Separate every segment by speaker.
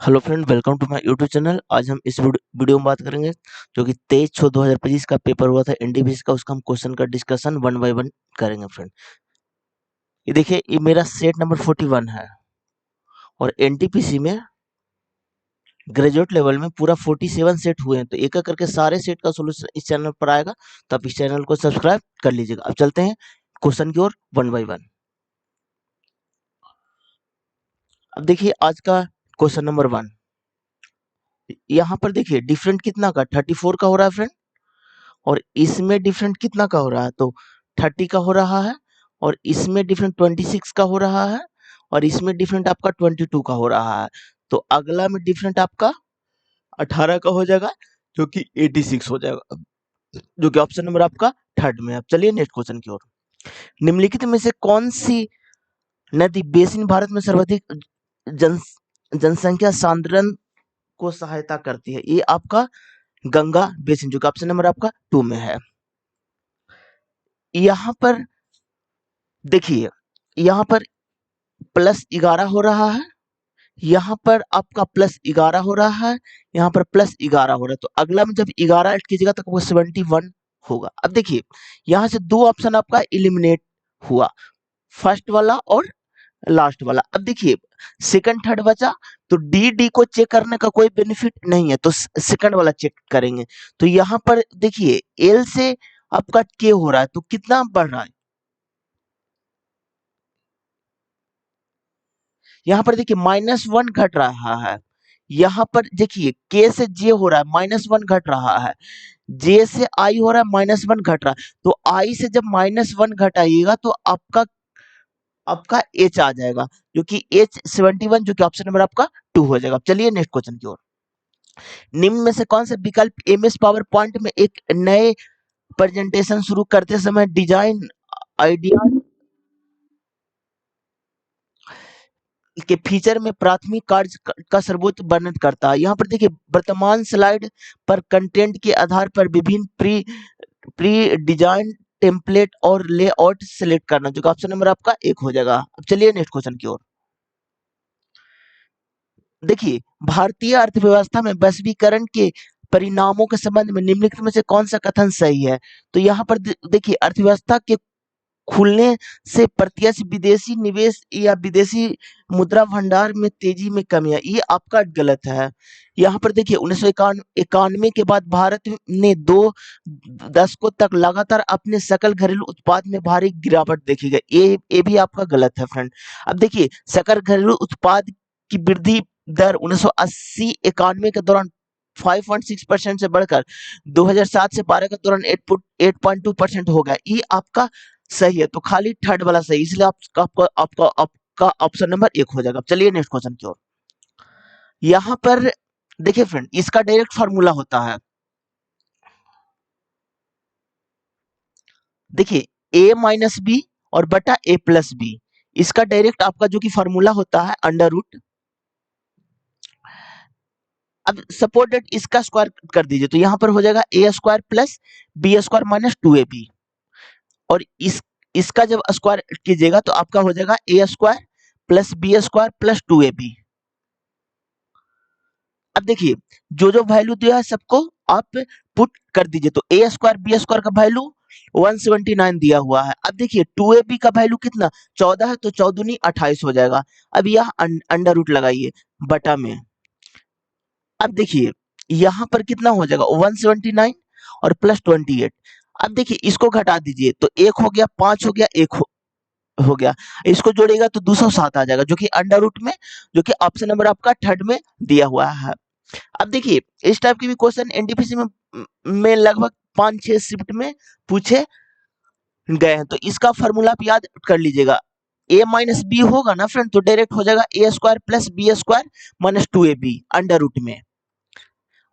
Speaker 1: Hello friend, welcome to my YouTube channel. आज हम इस वीडियो में बात करेंगे जो कि 23/6/2025 का पेपर हुआ था एनटीपीसी का। उसका हम क्वेश्चन का डिस्कशन वन बाय वन करेंगे फ्रेंड। ये देखिए, ये मेरा सेट नंबर 41 है और एनटीपीसी में ग्रेजुएट लेवल में पूरा 47 सेट हुए हैं। तो एक एक करके सारे सेट का सोल्यूशन इस चैनल पर आएगा, तो आप इस चैनल को सब्सक्राइब कर लीजिएगा। अब चलते हैं क्वेश्चन की ओर वन बाय वन। अब देखिए आज का क्वेश्चन नंबर 1। यहाँ पर देखिए डिफरेंट कितना का 34 का हो रहा है फ्रेंड, और इसमें डिफरेंट कितना का हो रहा है तो 30 का हो रहा है, और इसमें डिफरेंट 26 का हो रहा है, और इसमें डिफरेंट आपका 22 का हो रहा है। तो अगला में डिफरेंट आपका 18 का हो जाएगा, जो कि 86 हो जाएगा, जो कि ऑप्शन नंबर आपका थर्ड में है। अब चलिए नेक्स्ट क्वेश्चन की ओर। निम्नलिखित में से कौन सी नदी बेसिन भारत में सर्वाधिक जन जनसंख्या सांद्रण को सहायता करती है? ये आपका गंगा बेसिन, जो कि ऑप्शन नंबर आपका 2 में है। यहाँ पर देखिए, यहाँ पर +11 हो रहा है, यहाँ पर आपका +11 हो रहा है, यहाँ पर +11 हो रहा है। तो अगला में जब 11 ऐड कीजिएगा तो वो 71 होगा। अब देखिए यहाँ से दो ऑप्शन आपका इलिमिनेट हुआ, फर्स्ट वाला और लास्ट वाला। अब देखिए सेकंड थर्ड बचा, तो डी डी को चेक करने का कोई बेनिफिट नहीं है, तो सेकंड वाला चेक करेंगे। तो यहाँ पर देखिए एल से आपका के हो रहा है, तो कितना बढ़ रहा है? यहाँ पर देखिए -1 घट रहा है। यहाँ पर देखिए के से जे हो रहा है, -1 घट रहा है। जे से आई हो रहा है, -1 घट रहा है। तो आई से जब -1 घटाइएगा तो आपका आपका एच आ जाएगा, जो कि एच 71, जो कि ऑप्शन नंबर आपका 2 हो जाएगा। चलिए नेक्स्ट क्वेश्चन की ओर। निम्न में से कौन सा विकल्प एमएस पावर पॉइंट में एक नए प्रेजेंटेशन शुरू करते समय डिजाइन आइडिया के फीचर में प्राथमिक कार्य का सर्वोच्च वर्णन करता है? यहाँ पर देखिए वर्तमान स्लाइड पर कंटेंट के आधार पर विभिन्न प्री डिजाइन टेम्पलेट और लेआउट सेलेक्ट करना, जो कि ऑप्शन नंबर आपका 1 हो जाएगा। अब चलिए नेक्स्ट क्वेश्चन की ओर। देखिए भारतीय अर्थव्यवस्था में वैश्वीकरण के परिणामों के संबंध में निम्नलिखित में से कौन सा कथन सही है? तो यहाँ पर देखिए अर्थव्यवस्था के खुलने से प्रत्यक्ष विदेशी निवेश या विदेशी मुद्रा भंडार में तेजी में कमी है, ये आपका गलत है। यहाँ पर देखिए 1991 के बाद भारत ने 2 दशकों तक लगातार अपने सकल घरेलू उत्पाद में भारी गिरावट देखी गई, ये भी आपका गलत है फ्रेंड। अब देखिए सकल घरेलू उत्पाद की वृद्धि दर 1980-91 के दौरान 5.6% से बढ़कर 2007 से 12 के दौरान 8.2% हो गया, ये आपका सही है। तो खाली थर्ड वाला सही, इसलिए आपका आपका आपका ऑप्शन नंबर 1 हो जाएगा। चलिए नेक्स्ट क्वेश्चन की ओर। यहाँ पर देखिए फ्रेंड इसका डायरेक्ट फार्मूला होता है, देखिए a-b और बटा a+b, इसका डायरेक्ट आपका जो कि फार्मूला होता है अंडर रूट। अब सपोर्ट दैट इसका स्क्वायर कर दीजिए, तो यहाँ पर हो जाएगा a² प्लस b² - 2ab, और इसका जब स्क्वायर कीजिएगा तो आपका हो जाएगा a² plus b² plus 2ab। अब देखिए जो वैल्यू दिया है सबको आप पुट कर दीजिए, तो a² b² का वैल्यू 179 दिया हुआ है। अब देखिए 2ab का वैल्यू कितना 14 है, तो 14 दूनी 28 हो जाएगा। अब यह अंडर रूट लगाइए बटा में। अब देखिए यहाँ पर कितना हो जाएगा 179 और प्लस 28। अब देखिए इसको घटा दीजिए, तो 1 हो गया, 5 हो गया, 1 हो गया, इसको जोड़ेगा तो 207 आ जाएगा, जो कि अंडर रूट में, जो कि ऑप्शन नंबर आपका थर्ड में दिया हुआ है। अब देखिए इस टाइप के भी क्वेश्चन एनटीपीसी में लगभग 5-6 शिफ्ट में पूछे गए हैं, तो इसका फॉर्मूला आप याद कर लीजिएगा। a-b होगा ना फ्रेंड, तो डायरेक्ट हो जाएगा a² plus b² - 2ab under root में,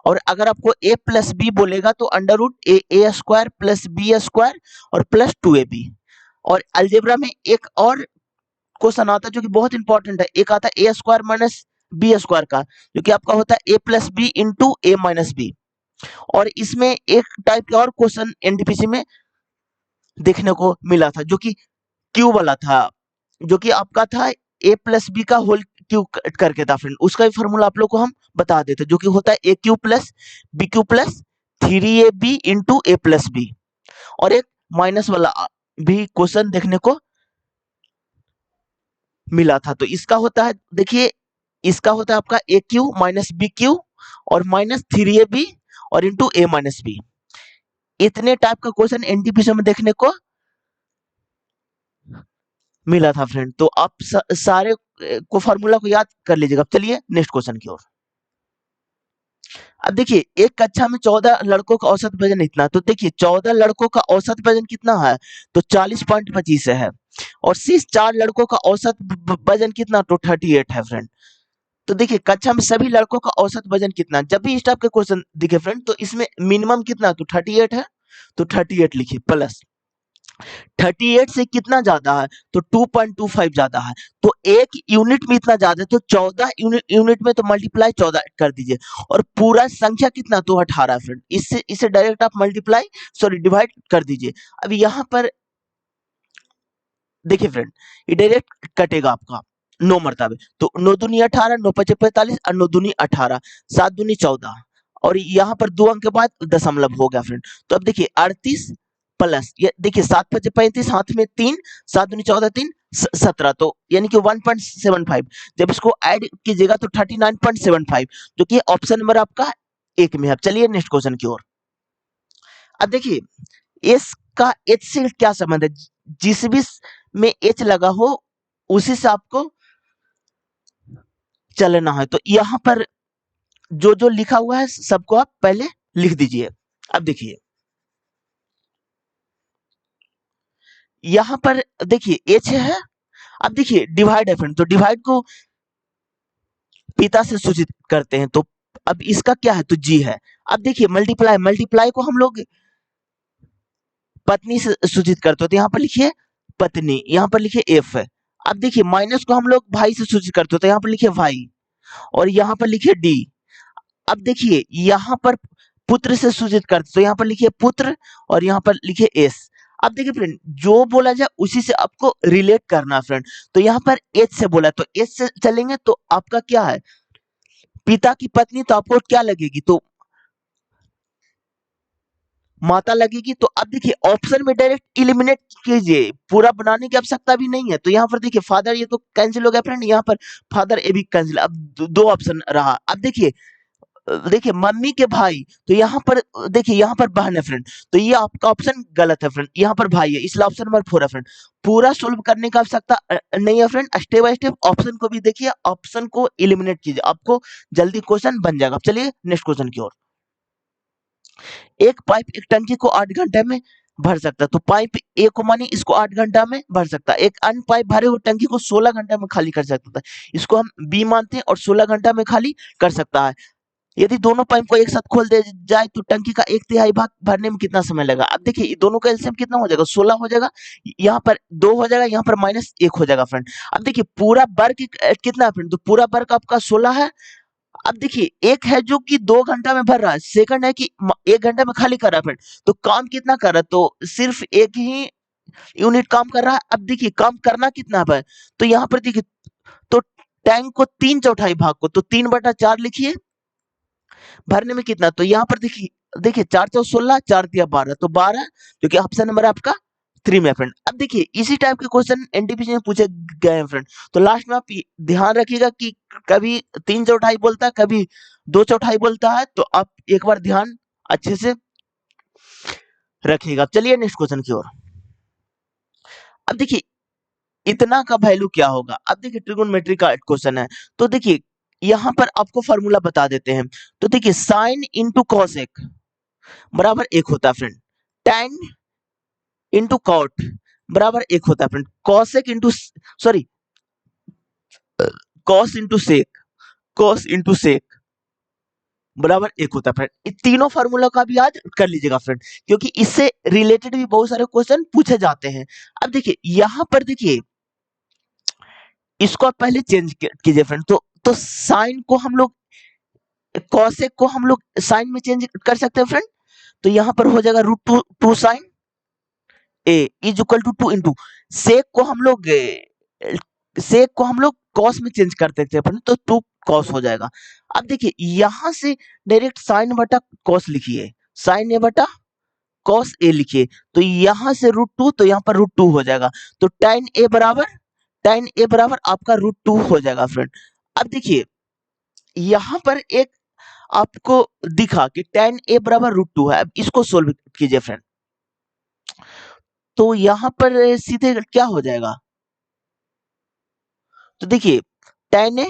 Speaker 1: और अगर आपको a+b बोलेगा तो under root a² plus b² और प्लस 2ab। और अलजेब्रा में एक और क्वेश्चन आता है जो कि बहुत इंपॉर्टेंट है, एक आता है a² माइनस b² का, जो कि आपका होता है a+b इंटू a-b। और इसमें एक टाइप का और क्वेश्चन एनटीपीसी में देखने को मिला था, जो कि क्यू वाला था, जो कि आपका था a+b का होल क्यू करके था फ्रेंड, उसका भी फार्मूला आप लोग को हम बता देते, जो कि होता है a cube plus b cube plus 3ab into a plus b. और एक माइनस वाला भी क्वेश्चन देखने को मिला था। तो इसका होता है, देखिए इसका होता है आपका ए क्यू माइनस बी क्यू और माइनस 3ab और इंटू ए माइनस बी। इतने टाइप का क्वेश्चन एनटीपीसी में देखने को मिला था फ्रेंड। तो आप सारे को फार्मूला को याद कर लीजिएगा। चलिए नेक्स्ट क्वेश्चन की ओर। अब देखिए एक कक्षा में 14 लड़कों का औसत वजन इतना, तो देखिए 14 लड़कों का औसत वजन कितना है, तो 40.25 है। और शेष 4 लड़कों का औसत वजन कितना, तो 38 है फ्रेंड। तो देखिए कक्षा में सभी लड़कों का औसत वजन कितना, जब भी इस टाइप के क्वेश्चन दिखे फ्रेंड, तो इसमें मिनिमम कितना, तो 38 है, तो 38 लिखिए प्लस 38 से कितना ज्यादा है, तो 2.25 ज्यादा है। तो एक यूनिट में इतना ज्यादा है, तो 14 यूनिट में तो मल्टीप्लाई 14 कर दीजिए। और पूरा संख्या कितना, तो 18 फ्रेंड। इससे डायरेक्ट आप मल्टीप्लाई सॉरी डिवाइड कर दीजिए। अब यहाँ पर देखिए फ्रेंड, ये डायरेक्ट कटेगा आपका 9 मरतबे। तो 9 दूनी 18, 9 पचे 45 और 9 दूनी 18, 7 दूनी 14 और यहाँ पर 2 अंक के बाद दशमलव हो गया फ्रेंड। तो अब देखिए 38 प्लस ये देखिए 7 पचे 35, हाथ में 3, 7 दूनी 14, 3 17, तो यानी कि 1.75। जब इसको ऐड कीजिएगा तो 39.75, जो कि ऑप्शन नंबर आपका 1 में है। चलिए नेक्स्ट क्वेश्चन की ओर। अब देखिए एस का एच से क्या संबंध है, जिस भी में एच लगा हो उसी से आपको चलना है। तो यहाँ पर जो जो लिखा हुआ है सबको आप पहले लिख दीजिए। अब देखिए यहाँ पर देखिए एच है, अब देखिए डिवाइड है फ्रेंड, तो डिवाइड को पिता से सूचित करते हैं, तो अब इसका क्या है, तो जी है। अब देखिए मल्टीप्लाई, मल्टीप्लाई को हम लोग पत्नी से सूचित करते हो, तो यहाँ पर लिखिए पत्नी, यहाँ पर लिखिए एफ है। अब देखिए माइनस को हम लोग भाई से सूचित करते हो, तो यहाँ पर लिखिए भाई और यहाँ पर लिखिए डी। अब देखिए यहाँ पर पुत्र से सूचित करते, तो यहाँ पर लिखिए पुत्र और यहाँ पर लिखिए एस। अब देखिए फ्रेंड जो बोला जाए उसी से आपको रिलेट करना फ्रेंड। तो यहाँ पर एच से बोला, तो एच से चलेंगे तो आपका क्या है, पिता की पत्नी, तो आपको क्या लगेगी, तो माता लगेगी। तो अब देखिए ऑप्शन में डायरेक्ट इलिमिनेट कीजिए, पूरा बनाने की आवश्यकता भी नहीं है। तो यहाँ पर देखिए फादर, ये तो कैंसिल हो गया फ्रेंड, यहाँ पर फादर ए भी कैंसिल। अब दो ऑप्शन रहा। अब देखिए देखिए मम्मी के भाई, तो यहाँ पर देखिए यहाँ पर बहन है फ्रेंड, तो ये आपका ऑप्शन गलत है फ्रेंड, यहाँ पर भाई है, इसलिए ऑप्शन नंबर 4 है फ्रेंड। पूरा सोल्व करने का आवश्यकता नहीं है friend, step by step option को भी देखिए, ऑप्शन को एलिमिनेट कीजिए, आपको जल्दी क्वेश्चन बन जाएगा। चलिए नेक्स्ट क्वेश्चन की ओर। एक पाइप एक टंकी को 8 घंटे में भर सकता है, तो पाइप ए को मानी इसको 8 घंटा में भर सकता है। एक अन्य पाइप भरे हुए टंकी को 16 घंटा में खाली कर सकता है, इसको हम बी मानते हैं, और 16 घंटा में खाली कर सकता है। यदि दोनों पाइप को एक साथ खोल दे जाए तो टंकी का 1/3 भाग भरने में कितना समय लगेगा। अब देखिए ये दोनों का एलसीएम कितना हो जाएगा, 16 हो जाएगा, यहाँ पर 2 हो जाएगा, यहाँ पर -1 हो जाएगा फ्रेंड। अब देखिए पूरा वर्ग कितना है फ्रेंड, तो पूरा वर्ग आपका 16 है। अब देखिए एक है जो कि 2 घंटा में भर रहा है, सेकंड है कि 1 घंटा में खाली कर रहा है फ्रेंड। तो काम कितना कर रहा है, तो सिर्फ एक ही यूनिट काम कर रहा है। अब देखिए काम करना कितना है, तो यहाँ पर देखिए तो टैंक को 3/4 भाग को, तो 3/4 लिखिए, भरने में कितना, तो यहाँ पर देखिए 4 चौ 16, 4 तिया 12, तो 12, जो कि ऑप्शन नंबर आपका 3 में फ्रेंड। अब देखिए इसी टाइप के क्वेश्चन एनटीपीसी में पूछे गए हैं फ्रेंड। तो लास्ट में आप ध्यान रखिएगा कि कभी 3/4 बोलता है, कभी 2/4 बोलता है, तो आप एक बार ध्यान अच्छे से रखिएगा। चलिए नेक्स्ट क्वेश्चन की ओर। अब देखिए इतना का वैल्यू क्या होगा। अब देखिए ट्रिगोनोमेट्री का क्वेश्चन है, तो देखिए यहाँ पर आपको फॉर्मूला बता देते हैं। तो देखिए साइन इंटू कॉसेक बराबर 1 होता है फ्रेंड, tan इंटू कॉट बराबर 1 होता है friend, cosec into sorry cos into sec, cos into sec बराबर 1 होता है फ्रेंड। इन तीनों फार्मूला का भी याद कर लीजिएगा फ्रेंड, क्योंकि इससे रिलेटेड भी बहुत सारे क्वेश्चन पूछे जाते हैं। अब देखिए यहाँ पर देखिए इसको आप पहले चेंज कीजिए फ्रेंड, तो साइन को हम लोग कॉसेक को हम लोग साइन में चेंज कर सकते हैं फ्रेंड। तो यहाँ पर हो जाएगा √2 sine A is equal to 2 into sec को हम लोग सेक को हम लोग कॉस में चेंज करते थे अपन, तो टू कॉस हो जाएगा। अब देखिए यहां से डायरेक्ट साइन बटा कॉस लिखिए, साइन ए बटा कॉस ए लिखिए, तो यहां से रूट टू, तो यहाँ पर रूट टू हो जाएगा, तो tan ए बराबर आपका रूट टू हो जाएगा फ्रेंड। अब देखिए यहाँ पर एक आपको दिखा कि tan ए बराबर रूट टू है, अब इसको सोल्व कीजिए फ्रेंड, तो यहाँ पर सीधे क्या हो जाएगा, तो देखिए tan ए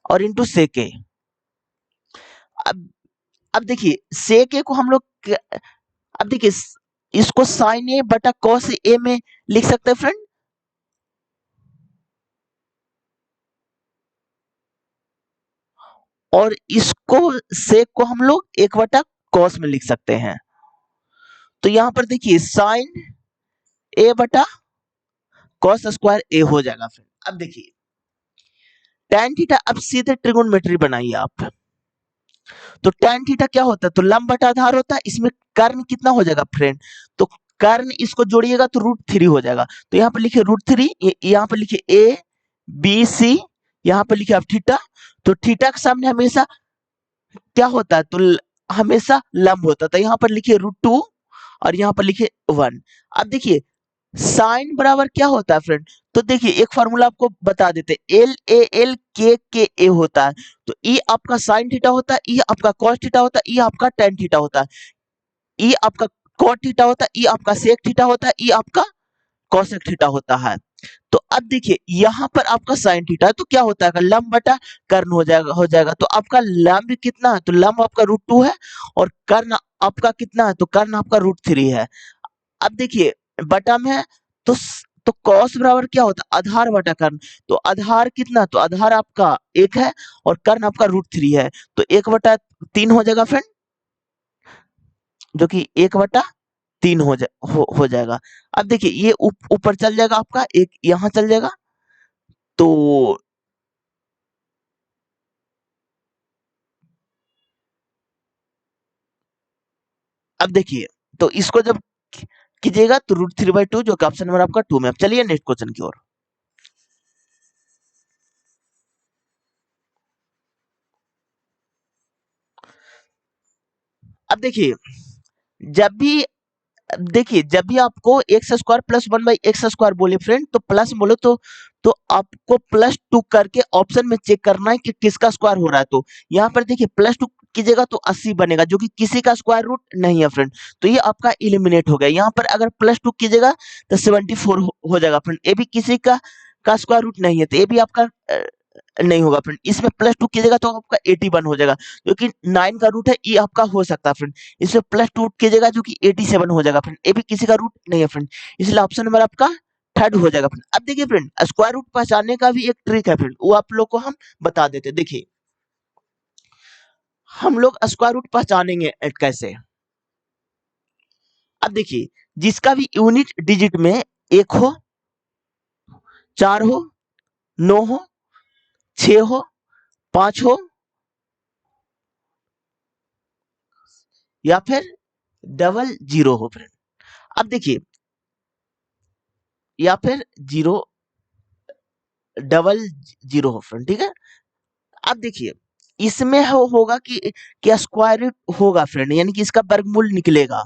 Speaker 1: और इंटू सेक ए। अब अब देखिए सेक ए को हम लोग अब देखिए इसको साइन ए बटा कॉस ए में लिख सकते हैं फ्रेंड, और इसको सेक को हम लोग एक बटा कॉस में लिख सकते हैं। तो यहां पर देखिए साइन ए बटा कॉस स्क्वायर ए हो जाएगा फ्रेंड। अब देखिए tan थीटा, अब सीधे ट्रिगोनोमेट्री बनाइए आप, तो tan थीटा क्या होता है, तो लंब बटा आधार होता है, इसमें कर्ण कितना हो जाएगा फ्रेंड, तो कर्ण इसको जोड़िएगा तो रूट थ्री हो जाएगा, तो यहाँ पर लिखिए रूट थ्री, यहाँ पर लिखिए ए बी सी, यहाँ पर लिखिए आप थीटा, तो थीटा के सामने हमेशा क्या होता है, तो हमेशा लंब होता है, तो यहाँ पर लिखिए रूट टू और यहाँ पर लिखिए वन। अब देखिए साइन बराबर क्या होता है फ्रेंड, तो देखिए एक फार्मूला आपको बता देते, एल ए होता है, तो ई आपका साइन थीटा होता है, ई आपका कॉस थीटा होता है, ई आपका टेन थीटा होता है, ई आपका कॉट थीटा होता है, ई आपका सेक थीटा होता है, ई आपका कॉसेक थीटा होता है। तो अब देखिए यहाँ पर आपका साइन थीटा है, तो क्या होता है, लंब बटा कर्ण हो जाएगा, तो आपका लंब कितना है, तो लंब आपका रूट टू है, और कर्ण आपका कितना है, तो कर्ण आपका रूट थ्री है। अब देखिए बटा में है, तो कॉस बराबर क्या होता है, आधार बटा कर्ण, तो आधार कितना, तो आधार आपका एक है और कर्ण आपका रूट थ्री है, तो एक बटा तीन हो जाएगा फ्रेंड, जो कि एक बटा तीन हो जाएगा। अब देखिए ये ऊपर चल जाएगा, आपका एक यहाँ चल जाएगा, तो अब देखिए तो इसको जब कीजिएगा तो रूट थ्री बाई टू, जो कि ऑप्शन नंबर आपका टू में। अब चलिए नेक्स्ट क्वेश्चन की ओर। अब देखिए जब भी जब भी आपको x square plus one by x square बोले फ्रेंड, तो प्लस बोलो तो आपको प्लस टू करके ऑप्शन में चेक करना है कि किसका स्क्वायर हो रहा है, तो यहाँ पर देखिए प्लस टू कीजिएगा तो 80 बनेगा, जो कि किसी का स्क्वायर रूट नहीं है फ्रेंड, तो ये आपका इलिमिनेट हो गया। यहाँ पर अगर प्लस टू कीजिएगा तो 74 हो जाएगा फ्रेंड, ये भी किसी का स्क्वायर रूट नहीं है, तो ये भी आपका नहीं होगा फ्रेंड। इसमें प्लस टू कीजिएगा तो आपका 81 हो जाएगा, क्योंकि 9 का रूट है, ये आपका हो सकता है फ्रेंड। इसमें प्लस टू कीजिएगा जो कि 87 हो जाएगा फ्रेंड, ये भी किसी का रूट नहीं है फ्रेंड, इसलिए ऑप्शन नंबर आपका थर्ड हो जाएगा फ्रेंड। अब देखिए फ्रेंड स्क्वायर रूट पहचानने का भी एक ट्रिक है फ्रेंड, वो आप लोग को हम बता देते। देखिए हम लोग स्क्वायर रूट पहचानेंगे कैसे। अब देखिए जिसका भी यूनिट डिजिट में एक हो, चार हो, नौ हो, छह हो, पांच हो, या फिर डबल जीरो हो फ्रेंड। अब देखिए या फिर जीरो डबल जीरो हो फ्रेंड, ठीक है। अब देखिए इसमें होगा कि स्क्वायर रूट होगा फ्रेंड, यानी कि इसका वर्गमूल निकलेगा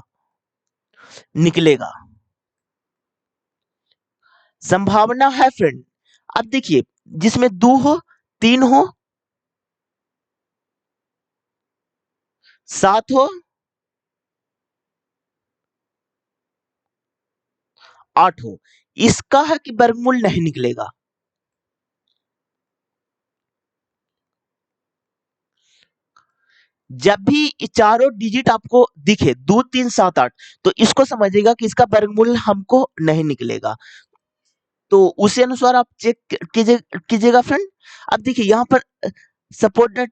Speaker 1: निकलेगा संभावना है फ्रेंड। अब देखिए जिसमें दो हो, तीन हो, सात हो, आठ हो, इसका है कि वर्गमूल नहीं निकलेगा। जब भी ये चारों डिजिट आपको दिखे दो तीन सात आठ, तो इसको समझिएगा कि इसका वर्गमूल हमको नहीं निकलेगा, तो उसी अनुसार आप चेक कीजिएगा फ्रेंड। अब देखिए यहाँ पर सपोर्टेड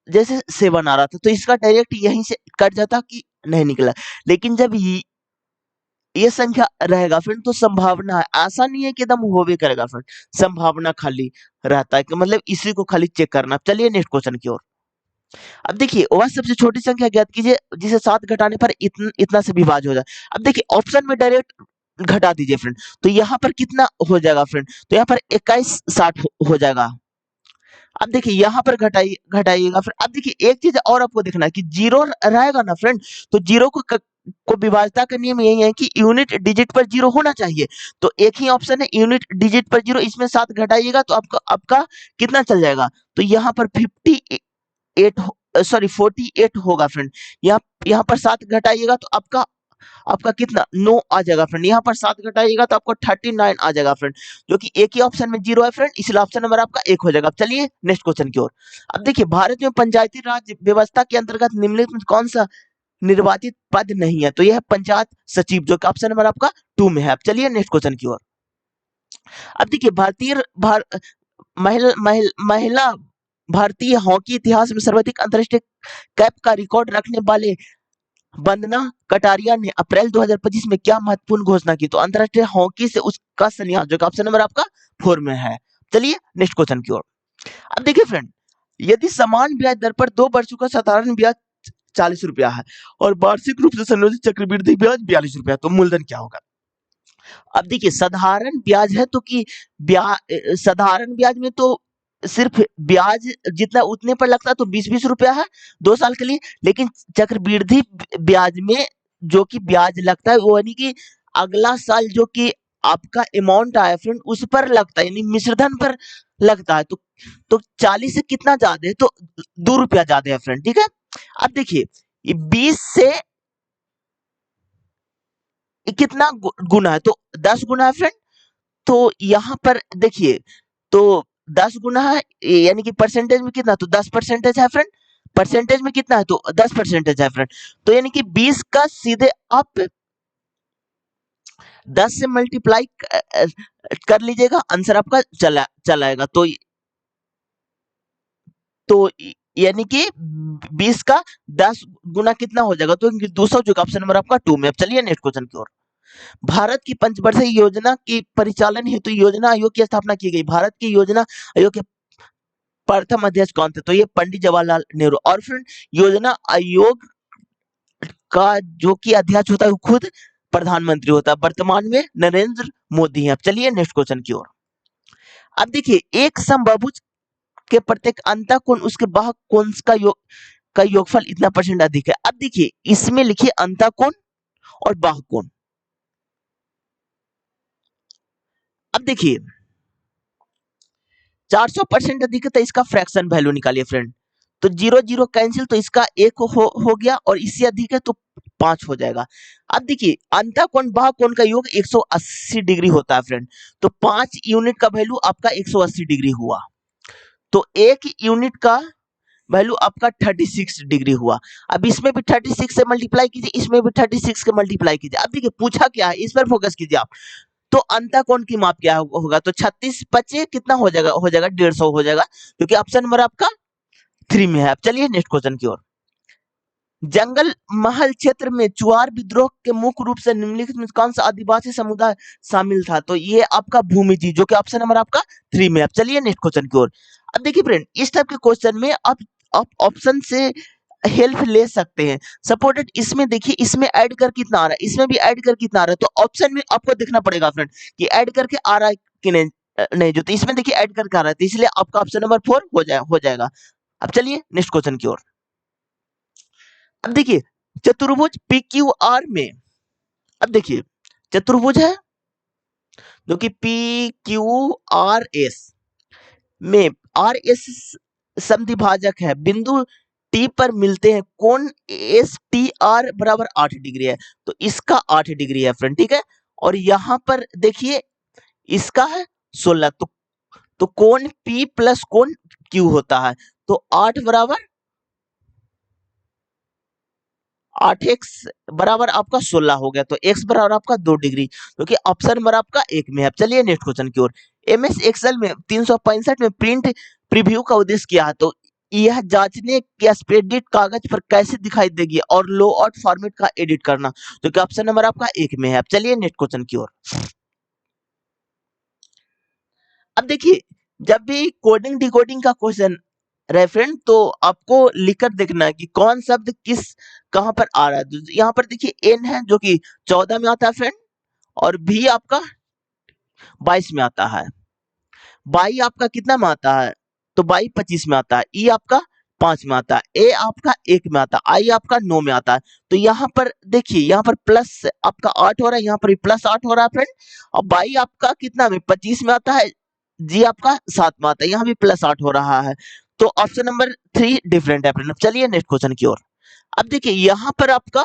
Speaker 1: जैसे सेवन आ रहा था, तो इसका डायरेक्ट यहीं से कट जाता कि नहीं निकला, लेकिन जब ये संख्या रहेगा फ्रेंड, तो संभावना है, ऐसा नहीं है कि एकदम होवे करेगा फ्रेंड, संभावना खाली रहता है, कि मतलब इसी को खाली चेक करना। चलिए नेक्स्ट क्वेश्चन की ओर। अब देखिए वह सबसे छोटी संख्या ज्ञात कीजिए जिसे सात घटाने पर इतना से विभाज्य हो जाए। अब देखिए ऑप्शन में डायरेक्ट घटा दीजिए फ्रेंड, तो यहाँ पर कितना हो जाएगा फ्रेंड, तो यहाँ पर 2160 हो जाएगा। अब देखिए यहाँ पर घटाइएगा फिर। अब देखिए एक चीज और आपको देखना है कि जीरो रहेगा ना फ्रेंड, तो जीरो को विभाज्यता का नियम यही है कि यूनिट डिजिट पर जीरो होना चाहिए। तो एक ही ऑप्शन है यूनिट डिजिट पर जीरो, इसमें 7 घटाइएगा तो आपका आपका कितना चल जाएगा, तो यहाँ पर 58 सॉरी 48 होगा फ्रेंड। यहाँ यहाँ पर 7 घटाइएगा तो आपका आपका कितना 9 आ जाएगा फ्रेंड। यहाँ पर 7 घटाइएगा तो आपको 39 आ जाएगा फ्रेंड, जो कि एक ही ऑप्शन में जीरो है फ्रेंड, इसलिए ऑप्शन नंबर आपका एक हो जाएगा। अब चलिए नेक्स्ट क्वेश्चन की ओर। अब देखिए भारत में पंचायती राज व्यवस्था के अंतर्गत निम्नलिखित में कौन सा निर्वाचित पद नहीं है, तो यह है पंचायत सचिव, जो कि ऑप्शन नंबर आपका 2 में है। अब चलिए नेक्स्ट क्वेश्चन की ओर। अब देखिए महिला भारतीय हॉकी इतिहास में सर्वाधिक अंतर्राष्ट्रीय कैप का रिकॉर्ड रखने वाले वंदना कटारिया ने अप्रैल 2025 में क्या महत्वपूर्ण घोषणा की, तो अंतरराष्ट्रीय हॉकी से उसका संन्यास, जो कि ऑप्शन नंबर आपका 4 में है। चलिए नेक्स्ट क्वेश्चन की ओर। अब देखिए फ्रेंड, यदि समान ब्याज दर पर 2 वर्षों का साधारण ब्याज 40 रुपया है और वार्षिक रूप से संयोजित चक्रवृद्धि ब्याज 42 रुपया, तो मूलधन क्या होगा। अब देखिए साधारण ब्याज है तो कि साधारण ब्याज में तो सिर्फ ब्याज जितना उतने पर लगता है तो 20-20 रुपया है 2 साल के लिए, लेकिन चक्रवृद्धि ब्याज में जो कि ब्याज लगता है वो यानी कि अगला साल जो कि आपका अमाउंट आया फ्रेंड उस पर लगता है, यानी मिश्रधन पर लगता है। तो 40 से कितना ज्यादा है, तो 2 रुपया ज्यादा है फ्रेंड, ठीक है। अब देखिए ये 20 से कितना गुना है, तो 10 गुना है फ्रेंड। तो यहाँ पर देखिए तो 10 गुना है, यानी कि परसेंटेज में कितना, तो 10% है फ्रेंड। परसेंटेज में कितना है, तो 10% है फ्रेंड। तो यानी कि 20 का सीधे आप 10 से मल्टीप्लाई कर लीजिएगा, आंसर आपका चला आएगा। तो यानी कि 20 का 10 गुना कितना हो जाएगा, तो 200, जो ऑप्शन नंबर आपका 2 में। अब चलिए नेक्स्ट क्वेश्चन की ओर। भारत की पंचवर्षीय योजना की परिचालन हेतु योजना आयोग की स्थापना की गई। भारत की योजना आयोग के प्रथम अध्यक्ष कौन थे, तो ये पंडित जवाहरलाल नेहरू। और फिर योजना आयोग का जो कि अध्यक्ष होता है वो खुद प्रधानमंत्री होता है, वर्तमान में नरेंद्र मोदी हैं। अब चलिए नेक्स्ट क्वेश्चन की ओर। अब देखिए एक समबाहुभुज के प्रत्येक अंतःकोण उसके बाह्य कोण का योगफल इतना परसेंट अधिक है। अब देखिए इसमें लिखिए अंतःकोण और बाह्य कोण। अब देखिए 400% अधिक है तो इसका फ्रैक्शन वैल्यू निकालिए फ्रेंड। तो 0 0 कैंसिल, तो इसका 1 हो गया, और इससे अधिक है तो 5 हो जाएगा। अब देखिए अंतःकोण बाह्य कोण का योग 180 डिग्री होता है फ्रेंड, तो 5 यूनिट का वैल्यू आपका 180 डिग्री हुआ, तो 1 यूनिट का वैल्यू आपका 36 डिग्री हुआ। अब इसमें भी 36 से मल्टीप्लाई कीजिए, इसमें भी 36 के मल्टीप्लाई कीजिए। अब देखिए पूछा क्या है, इस पर फोकस कीजिए आप। तो अंतःकोण की माप क्या होगा, तो 36 बचे कितना हो जाएगा, 150 हो जाएगा, क्योंकि ऑप्शन नंबर आपका 3 में है। अब चलिए नेक्स्ट क्वेश्चन की ओर। जंगल महल क्षेत्र में चुआर विद्रोह के मुख्य रूप से निम्नलिखित में कौन सा आदिवासी समुदाय शामिल था, तो ये आपका भूमिजी, जो कि ऑप्शन नंबर आपका 3 में। अब चलिए नेक्स्ट क्वेश्चन की ओर। अब देखिए फ्रेंड इस टाइप के क्वेश्चन में आप ऑप्शन से हेल्प ले सकते हैं। सपोर्टेड इसमें देखिए इसमें ऐड कर कितना आ रहा है, इसमें भी ऐड कर कितना आ रहा है, तो ऑप्शन में आपको देखना पड़ेगा फ्रेंड कि ऐड करके आ रहा है कि नहीं। नहीं जो, तो इसमें देखिए ऐड करके आ रहा है, तो इसलिए आपका ऑप्शन नंबर 4 हो जाएगा। अब चलिए नेक्स्ट क्वेश्चन की ओर। अब देखिए चतुर्भुज पी क्यू आर में, अब देखिए चतुर्भुज है जो कि पी क्यू आर एस में आर एस समद्विभाजक है, बिंदु टी पर मिलते हैं, कोण एस टी आर बराबर 8 डिग्री है, तो इसका 8 डिग्री है फ्रेंड, ठीक है। और यहाँ पर देखिए इसका है 16, तो कोण पी प्लस कोण क्यू होता है, तो 8 बराबर 8x बराबर आपका 16 हो गया, तो x बराबर आपका 2 डिग्री, क्योंकि ऑप्शन नंबर आपका 1 में है। अब चलिए नेक्स्ट क्वेश्चन की ओर। एमएस एक्सेल में 365 में प्रिंट प्रीव्यू का उद्देश्य क्या है, तो यह जांचने कि स्प्रेडशीट कागज पर कैसे दिखाई देगी और लो आउट फॉर्मेट का एडिट करना, जो कि ऑप्शन नंबर आपका 1 में है। अब चलिए नेक्स्ट क्वेश्चन की ओर। अब देखिए जब भी कोडिंग डिकोडिंग का क्वेश्चन रेफरेंस, तो आपको लिखकर देखना है कि कौन शब्द किस कहां पर आ रहा है। तो यहाँ पर देखिए एन है जो कि 14 में आता है फ्रेंड, और भी आपका 22 में आता है। बाई आपका कितना में आता है? तो बाई 25 में आता है। ई आपका 5 में आता है। ए आपका 1 में आता है। आई आपका 9 में आता है। तो यहाँ पर देखिए, यहाँ पर प्लस आपका 8 हो रहा है, यहाँ पर भी प्लस 8 हो रहा है फ्रेंड। और बाई आपका कितना में? 25 में आता है। जी आपका 7 में आता है। यहाँ भी प्लस 8 हो रहा है। तो ऑप्शन नंबर 3 डिफरेंट है फ्रेंड। चलिए नेक्स्ट क्वेश्चन की ओर। अब देखिए यहाँ पर आपका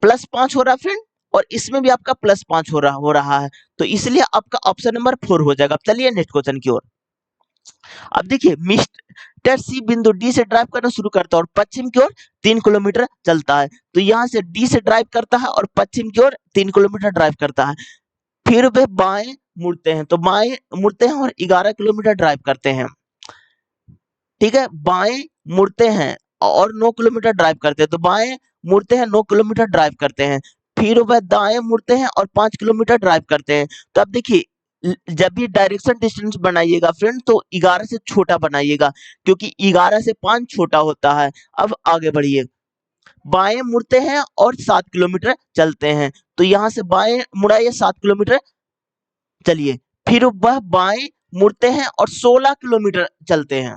Speaker 1: +5 हो रहा है फ्रेंड, और इसमें भी आपका +5 हो रहा है। तो इसलिए आपका ऑप्शन नंबर 4 हो जाएगा। अब चलिए नेक्स्ट क्वेश्चन की ओर। अब देखिए मिस्टर सी बिंदु डी से ड्राइव करना शुरू करता है और पश्चिम की ओर 3 किलोमीटर चलता है। तो यहाँ से डी से ड्राइव करता है और पश्चिम की ओर 3 किलोमीटर ड्राइव करता है। फिर वे बाएं मुड़ते हैं, तो बाएं मुड़ते हैं और 11 किलोमीटर ड्राइव करते हैं। ठीक है, बाएं मुड़ते हैं और 9 किलोमीटर ड्राइव करते हैं। तो बाएं मुड़ते हैं, 9 किलोमीटर ड्राइव करते हैं। फिर वह दाएं मुड़ते हैं और 5 किलोमीटर ड्राइव करते हैं। तो अब देखिए, जब भी डायरेक्शन डिस्टेंस बनाइएगा फ्रेंड, तो 11 से छोटा बनाइएगा, क्योंकि 11 से 5 छोटा होता है। अब आगे बढ़िए। बाएं मुड़ते हैं और 7 किलोमीटर चलते हैं। तो यहाँ से बाएं मुड़ाइए, 7 किलोमीटर चलिए। फिर वह बाएं मुड़ते हैं और 16 किलोमीटर चलते हैं।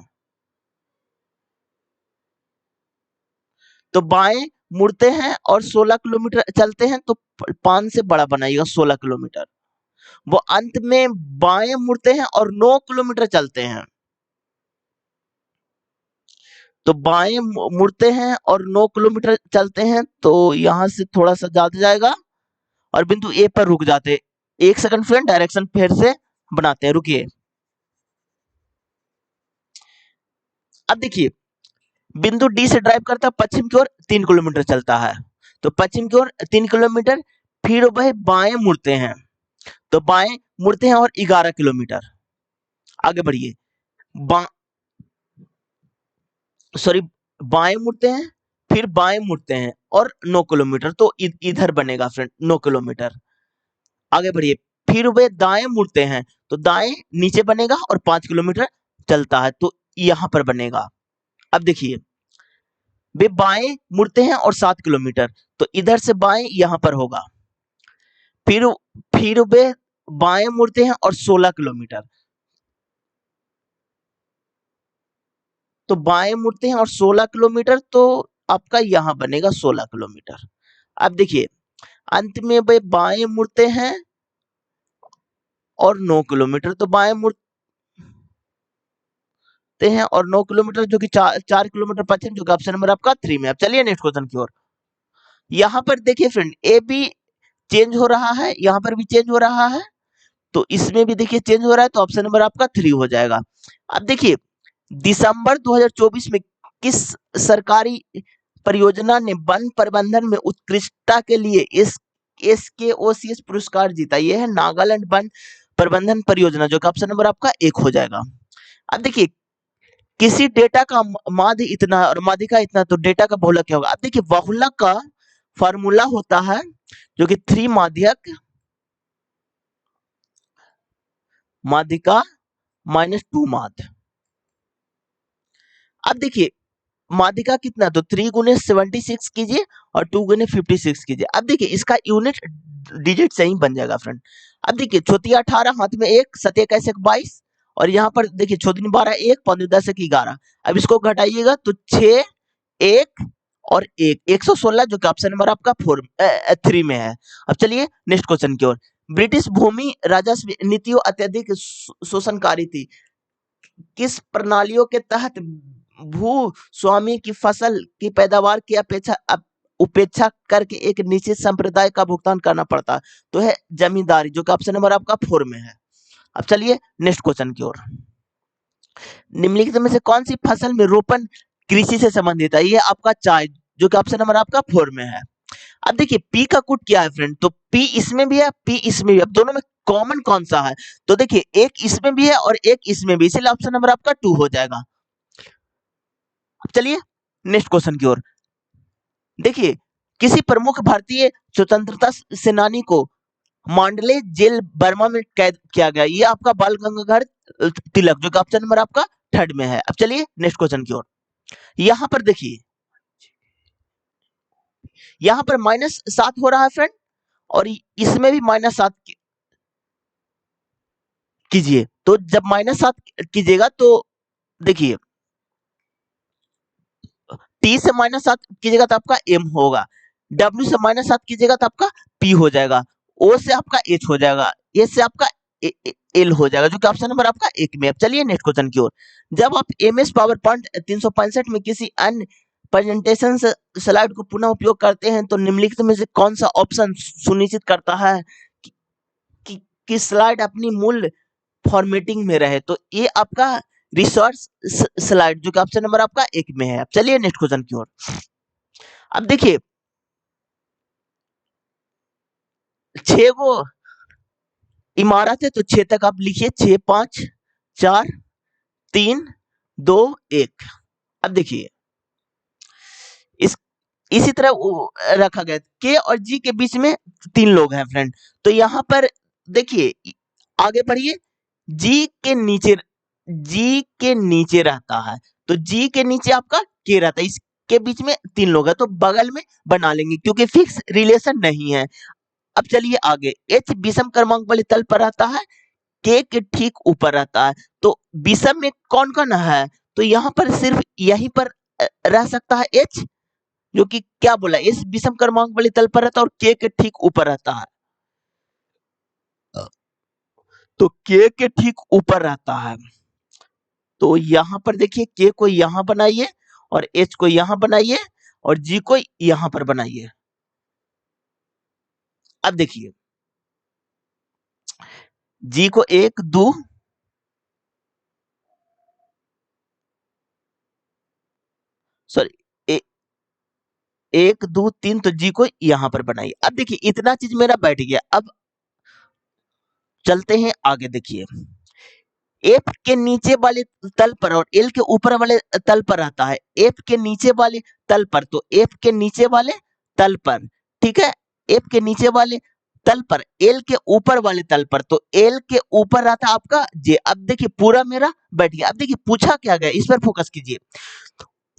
Speaker 1: तो बाएं मुड़ते हैं और 16 किलोमीटर चलते हैं। तो 5 से बड़ा बनाइएगा, 16 किलोमीटर। वो अंत में बाएं मुड़ते हैं और 9 किलोमीटर चलते हैं। तो बाएं मुड़ते हैं और 9 किलोमीटर चलते हैं। तो यहां से थोड़ा सा ज्यादा जाएगा और बिंदु ए पर रुक जाते। 1 सेकंड फ्रेंड, डायरेक्शन फिर से बनाते हैं, रुकिए। अब देखिए, बिंदु डी से ड्राइव करता है, पश्चिम की ओर 3 किलोमीटर चलता है। तो पश्चिम की ओर 3 किलोमीटर। फिर वह बाएं मुड़ते हैं, तो बाएं मुड़ते हैं और 11 किलोमीटर। आगे बढ़िए। बा सॉरी, बाएं मुड़ते हैं, फिर बाएं मुड़ते हैं और 9 किलोमीटर। तो इधर बनेगा फ्रेंड 9 किलोमीटर। आगे बढ़िए। फिर वे दाएं मुड़ते हैं, तो दाएं नीचे बनेगा और 5 किलोमीटर चलता है। तो यहां पर बनेगा। अब देखिए, वे बाएं मुड़ते हैं और 7 किलोमीटर। तो इधर से बाएं यहां पर होगा। फिर फिर वे बाएं मुड़ते हैं और 16 किलोमीटर। तो बाएं मुड़ते हैं और 16 किलोमीटर। तो आपका यहां बनेगा 16 किलोमीटर। अब देखिए, अंत में वे बाएं मुड़ते हैं और 9 किलोमीटर। तो बाएं मुड़ते हैं और 9 किलोमीटर, जो कि 4 किलोमीटर पश्चिम, जो कि ऑप्शन नंबर आपका 3 में। अब चलिए नेक्स्ट क्वेश्चन की ओर। यहाँ पर देखिए फ्रेंड, ए भी चेंज हो रहा है, यहाँ पर भी चेंज हो रहा है। तो इसमें भी देखिए चेंज हो रहा है। तो ऑप्शन नंबर आपका 3 हो जाएगा। अब देखिए, दिसंबर 2024 में किस सरकारी परियोजना ने वन प्रबंधन में उत्कृष्टता के लिए SKOCS पुरस्कार जीता? यह है नागालैंड वन प्रबंधन परियोजना, जो कि ऑप्शन नंबर आपका 1 हो जाएगा। अब देखिए, किसी डेटा का माध्य इतना और माध्यिका इतना, तो डेटा का बहुलक क्या होगा? अब देखिए, बहुलक का फॉर्मूला होता है जो कि 3 माध्यक माध्यिका -2 माध्य। अब देखिए, माध्यिका कितना, तो 3 गुने 76 कीजिए और 2 गुने 56 कीजिए। अब देखिए, इसका यूनिट डिजिट से ही बन जाएगा फ्रेंड। अब देखिए, छोटिया 18, हाथ में 1, सत्य कैसे 22, और यहाँ पर देखिए छोटी 12 1, पौने 10 11। अब इसको घटाइएगा तो 6 1 और 1 116, जो कि ऑप्शन नंबर आपका 3 में है। अब चलिए नेक्स्ट क्वेश्चन की ओर। ब्रिटिश भूमि राजस्व नीतियों अत्यधिक शोषणकारी थी। किस प्रणालियों के तहत भू स्वामी की फसल की पैदावार की उपेक्षा करके एक निश्चित संप्रदाय का भुगतान करना पड़ता है? तो है जमींदारी, जो कि ऑप्शन नंबर आपका 4 में है। अब चलिए नेक्स्ट क्वेश्चन की ओर। निम्नलिखित में से कौन सी फसल में रोपण कृषि से संबंधित है? ये आपका चाय, जो कि ऑप्शन नंबर आपका 4 में है। अब देखिए, पी का कुट क्या है फ्रेंड? तो पी इसमें भी है, पी इसमें भी है। अब दोनों में कॉमन कौन सा है? तो देखिए, एक इसमें भी है और एक इसमें भी, इसलिए ऑप्शन नंबर आपका 2 हो जाएगा। अब चलिए नेक्स्ट क्वेश्चन की ओर। देखिए, किसी प्रमुख भारतीय स्वतंत्रता सेनानी को मांडले जेल बर्मा में कैद किया गया? ये आपका बाल गंगाधर तिलक, जो कि ऑप्शन नंबर आपका 3 में है। अब चलिए नेक्स्ट क्वेश्चन की ओर। यहाँ पर देखिए, यहाँ पर -7 हो रहा है फ्रेंड, और इसमें भी -7 कीजिए। तो जब -7 कीजिएगा तो देखिए, टी से -7 कीजिएगा तो आपका एम होगा, डब्ल्यू से -7 कीजिएगा तो आपका पी हो जाएगा, ओ से आपका एच हो जाएगा, ए से आपका एल हो जाएगा, जो कि ऑप्शन नंबर आपका एक में। अब चलिए नेक्स्ट क्वेश्चन की ओर। जब आप एमएस पावर पॉइंट 365 में किसी अन्य प्रेजेंटेशन स्लाइड को पुनः उपयोग करते हैं तो निम्नलिखित में से कौन सा ऑप्शन सुनिश्चित करता है कि, कि स्लाइड अपनी मूल फॉर्मेटिंग में रहे? तो ये आपका रिसर्च स्लाइड, जो कि ऑप्शन नंबर आपका एक में है। अब चलिए नेक्स्ट क्वेश्चन की ओर। अब देखिए, 6 गो इमारत है तो 6 तक आप लिखिए, 6 5 4 3 2 1। अब देखिए, इस इसी तरह रखा गया, के और जी के बीच में 3 लोग हैं फ्रेंड। तो यहाँ पर देखिए, आगे बढ़िए, जी के नीचे जी के नीचे रहता है, तो जी के नीचे आपका के रहता है, इसके बीच में 3 लोग हैं, तो बगल में बना लेंगे क्योंकि फिक्स रिलेशन नहीं है। अब चलिए आगे, एच विषम क्रमांक वाले तल पर रहता है, के ठीक ऊपर रहता है, तो विषम में कौन कौन है? तो यहाँ पर सिर्फ यहीं पर रह सकता है एच, जो कि क्या बोला, एच विषम क्रमांक वाले तल पर रहता है और के ठीक ऊपर रहता है, तो के ठीक ऊपर रहता है। तो यहाँ पर देखिए, के को यहाँ बनाइए और एच को यहाँ बनाइए और जी को यहाँ पर बनाइए। अब देखिए, जी को 1 2 सॉरी 1 2 3, तो जी को यहाँ पर बनाइए। अब देखिए, इतना चीज मेरा बैठ गया। अब चलते हैं आगे। देखिए, एफ के नीचे वाले तल पर और एल के ऊपर वाले तल पर रहता है, एफ के नीचे वाले तल पर, तो एफ के नीचे वाले तल पर, ठीक है, एफ के नीचे वाले तल पर, एल के ऊपर वाले तल पर, तो एल के ऊपर रहता है आपका जे। अब देखिए, पूरा मेरा बैठ गया। अब देखिए, पूछा क्या गया, इस पर फोकस कीजिए।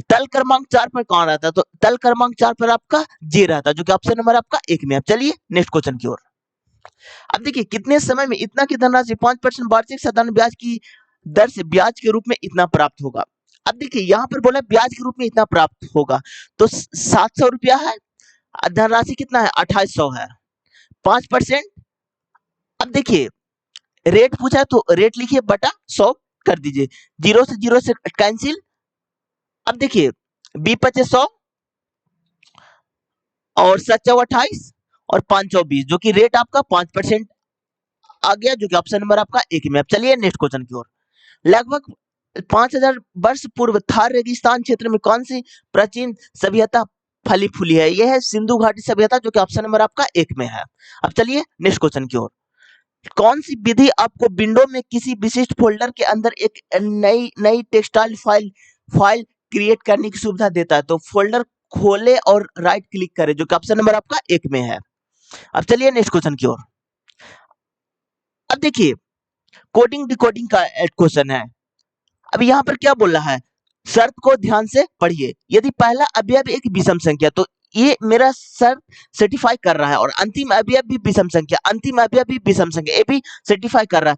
Speaker 1: तल क्रमांक 4 पर कौन रहता है? तो तल क्रमांक 4 पर आपका जे रहता है, जो कि ऑप्शन नंबर आपका एक में है। अब चलिए नेक्स्ट क्वेश्चन की ओर। अब देखिए, कितने समय में इतना की धनराशि 5% वार्षिक साधारण ब्याज की दर से ब्याज के रूप में इतना प्राप्त होगा? अब देखिए, यहाँ पर बोला ब्याज के रूप में इतना प्राप्त होगा, तो 700 रुपया है, धनराशि कितना है, 2800 है, 5%। अब देखिए, रेट पूछा है तो रेट लिखिए बटा 100 कर दीजिए, जीरो से कैंसिल। अब देखिए, बी 2500 और 728 और 520, जो कि रेट आपका 5% आ गया, जो कि ऑप्शन नंबर आपका एक में। अब चलिए नेक्स्ट क्वेश्चन की ओर। लगभग 5000 वर्ष पूर्व थार रेगिस्तान क्षेत्र में कौन सी प्राचीन सभ्यता फली फूली है? यह है सिंधु घाटी सभ्यता, जो कि ऑप्शन नंबर आपका एक में है। अब चलिए नेक्स्ट क्वेश्चन की ओर। कौन सी विधि आपको विंडो में किसी विशिष्ट फोल्डर के अंदर एक नई नई टेक्सटाइल फाइल क्रिएट करने की सुविधा देता है? तो फोल्डर खोले और राइट क्लिक करें, जो कि ऑप्शन नंबर आपका एक में है। अब चलिए नेक्स्ट क्वेश्चन की ओर। अब देखिए, कोडिंग डिकोडिंग का क्वेश्चन है। अब यहाँ पर क्या बोल रहा है, शर्त को ध्यान से पढ़िए। यदि पहला अवयव एक विषम संख्या, तो ये मेरा शर्त सर्टिफाई कर रहा है, और अंतिम अवयव भी विषम संख्या, अंतिम अवयव भी विषम संख्या, ये भी सर्टिफाई कर रहा है।